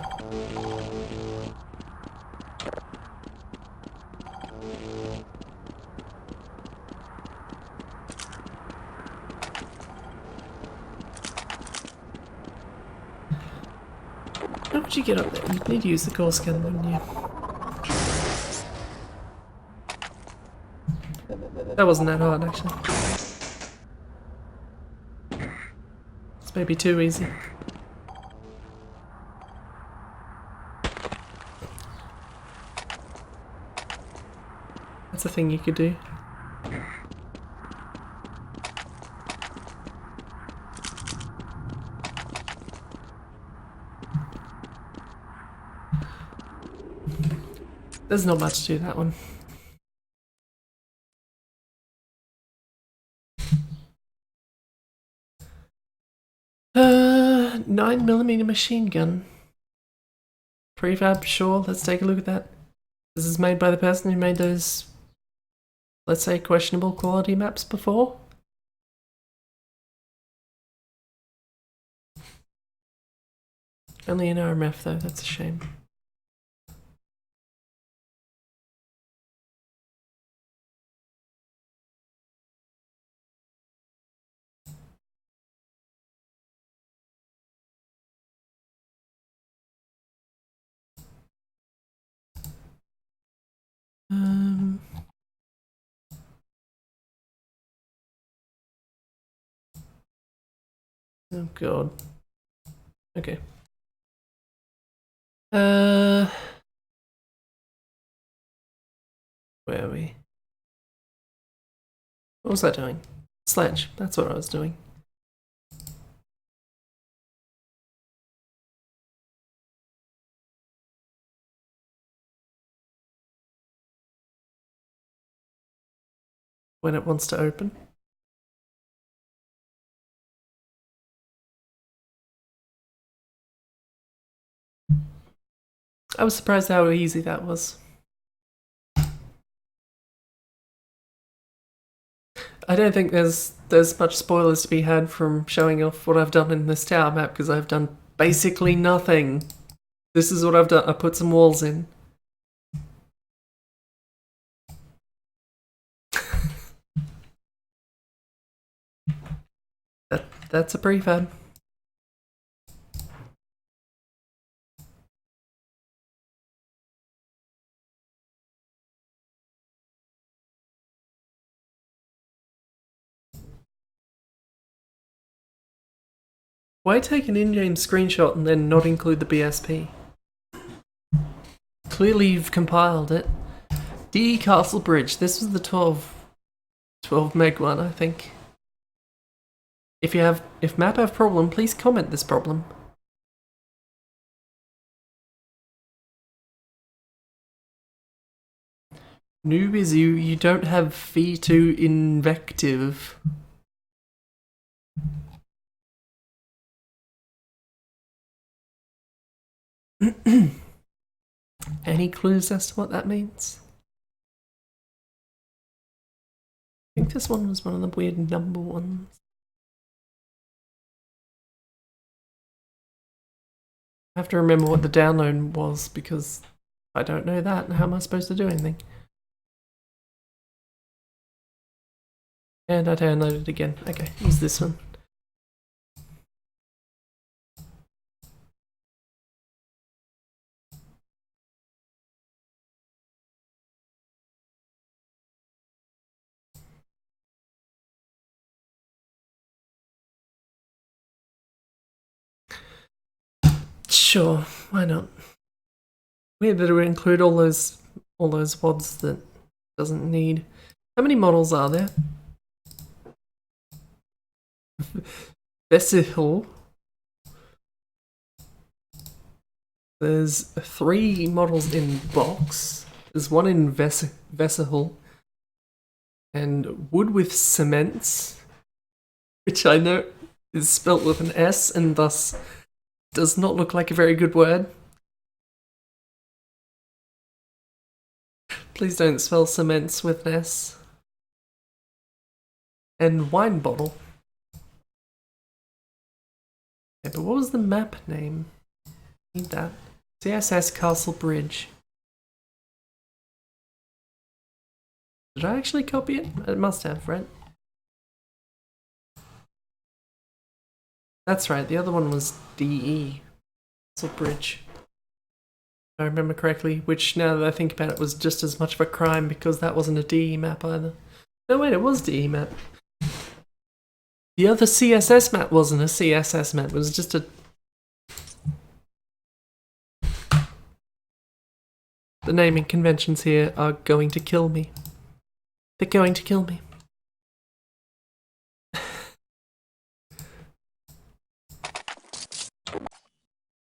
How would you get up there? You'd need to use the core scan, wouldn't you? That wasn't that hard, actually. It's maybe too easy. That's a thing you could do. There's not much to that one. Uh, 9mm machine gun. Prefab, sure, let's take a look at that. This is made by the person who made those, let's say, questionable quality maps before. Only an RMF though, that's a shame. Oh god. Okay. Where are we? What was I doing? Sledge, that's what I was doing. When it wants to open. I was surprised how easy that was. I don't think there's much spoilers to be had from showing off what I've done in this tower map, because I've done basically nothing. This is what I've done. I put some walls in. That's a prefab. Why take an in-game screenshot and then not include the BSP? Clearly you've compiled it. D Castle Bridge. This was the 12 meg one, I think. If map have problem, please comment this problem. Noob is you don't have V2 invective. Any clues as to what that means? I think this one was one of the weird number ones. I have to remember what the download was, because if I don't know that, how am I supposed to do anything? And I downloaded it again. Okay, use this one. Sure, why not? Weird that it would include all those WODs that it doesn't need. How many models are there? Vesicle. There's 3 models in box. There's one in vesicle. And wood with cements, which I know is spelt with an S and thus does not look like a very good word. Please don't spell cements with an S. And wine bottle. Yeah, but what was the map name? Need that. CSS Castle Bridge. Did I actually copy it? I must have, right? That's right, the other one was DE. Castle Bridge. If I remember correctly, which now that I think about it was just as much of a crime because that wasn't a DE map either. No wait, it was DE map. The other CSS map wasn't a CSS map, it was just a... The naming conventions here are going to kill me. They're going to kill me.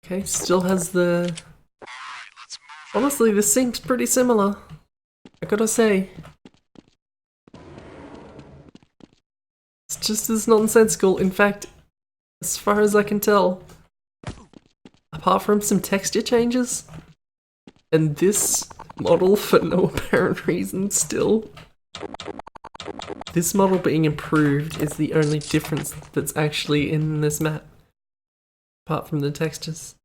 Okay, still has the... Honestly, this seems pretty similar. I gotta say. It's just as nonsensical. In fact, as far as I can tell, apart from some texture changes, and this model for no apparent reason still, this model being improved is the only difference that's actually in this map, apart from the textures.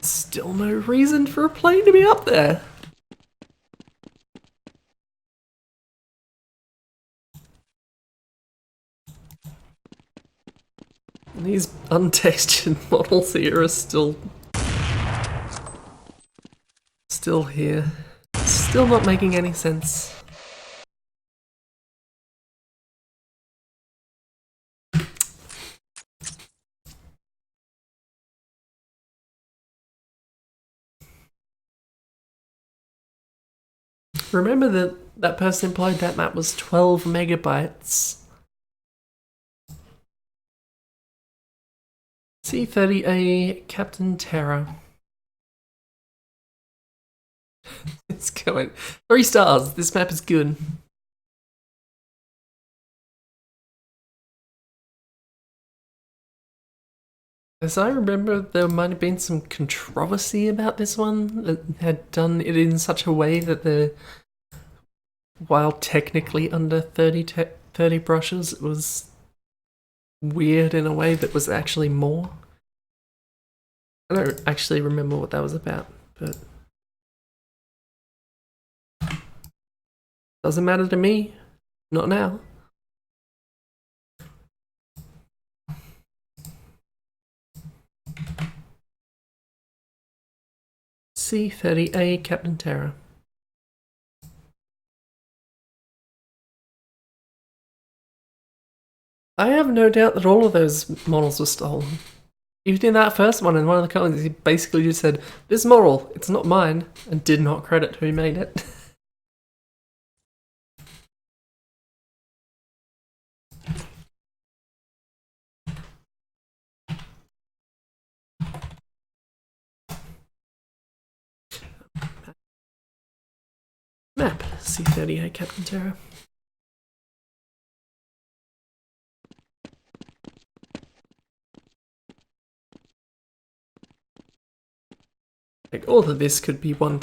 Still no reason for a plane to be up there. And these untextured models here are still here. Still not making any sense. Remember that that person implied that map was 12 megabytes. C30A Captain Terra. It's going 3 stars. This map is good. As I remember, there might have been some controversy about this one that had done it in such a way that the, while technically under 30 brushes, it was weird in a way that was actually more. I don't actually remember what that was about, but doesn't matter to me. Not now. C30A Captain Terra. I have no doubt that all of those models were stolen. Even in that first one, in one of the comments, he basically just said, "This model, it's not mine," and did not credit who made it. Map, C30A Captain Terra. Like, all of this could be one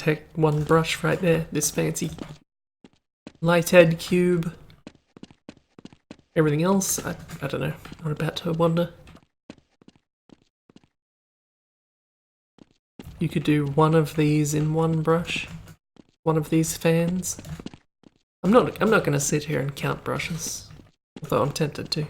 brush right there. This fancy lighthead cube. Everything else, I don't know. Not about to wonder. You could do one of these in one brush. One of these fans. I'm not gonna sit here and count brushes. Although I'm tempted to.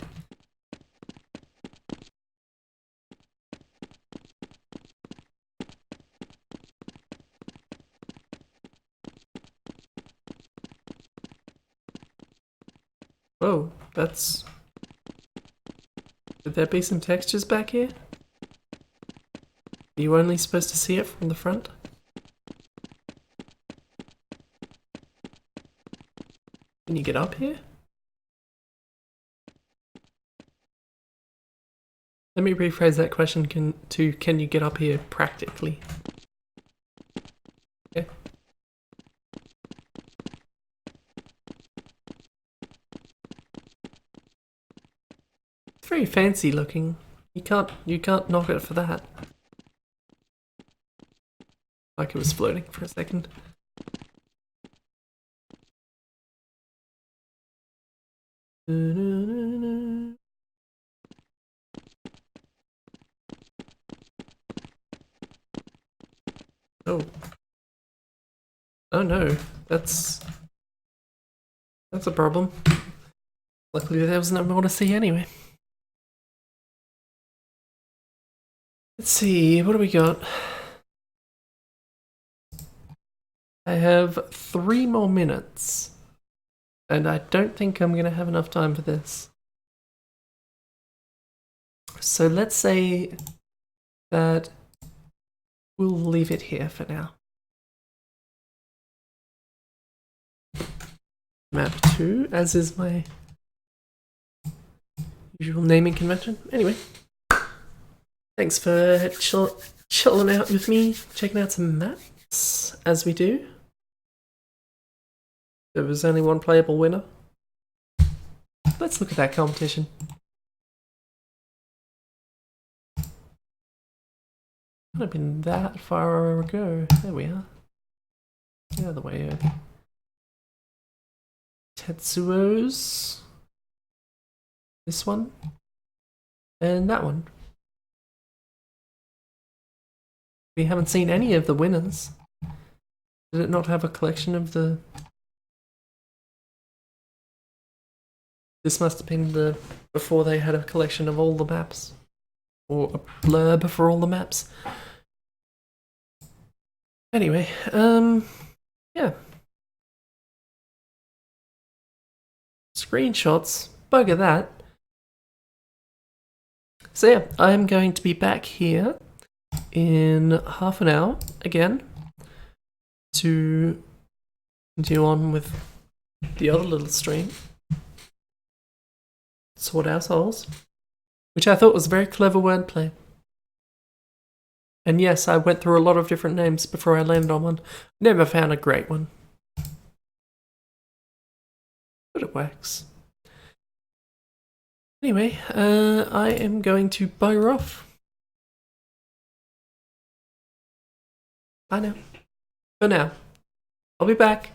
Oh, that's... Would there be some textures back here? Are you only supposed to see it from the front? Can you get up here? Let me rephrase that question can you get up here practically? Okay. It's very fancy looking. You can't knock it for that. Like it was floating for a second. Oh. Oh no, that's a problem. Luckily there was no more to see anyway. Let's see, what do we got? I have 3 more minutes. And I don't think I'm gonna have enough time for this. So let's say that we'll leave it here for now. Map 2, as is my usual naming convention. Anyway, thanks for chilling out with me, checking out some maps, as we do. There was only one playable winner. Let's look at that competition. Could have been that far ago. There we are. The other way over. Tetsuo's. This one. And that one. We haven't seen any of the winners. Did it not have a collection of the... This must have been the... before they had a collection of all the maps. Or a blurb for all the maps. Anyway, yeah. Screenshots, bugger that. So yeah, I'm going to be back here in half an hour again to continue on with the other little stream. Sort Our Souls, which I thought was very clever wordplay. And yes, I went through a lot of different names before I landed on one. Never found a great one. But it works. Anyway, I am going to bugger off. Bye now. For now. I'll be back.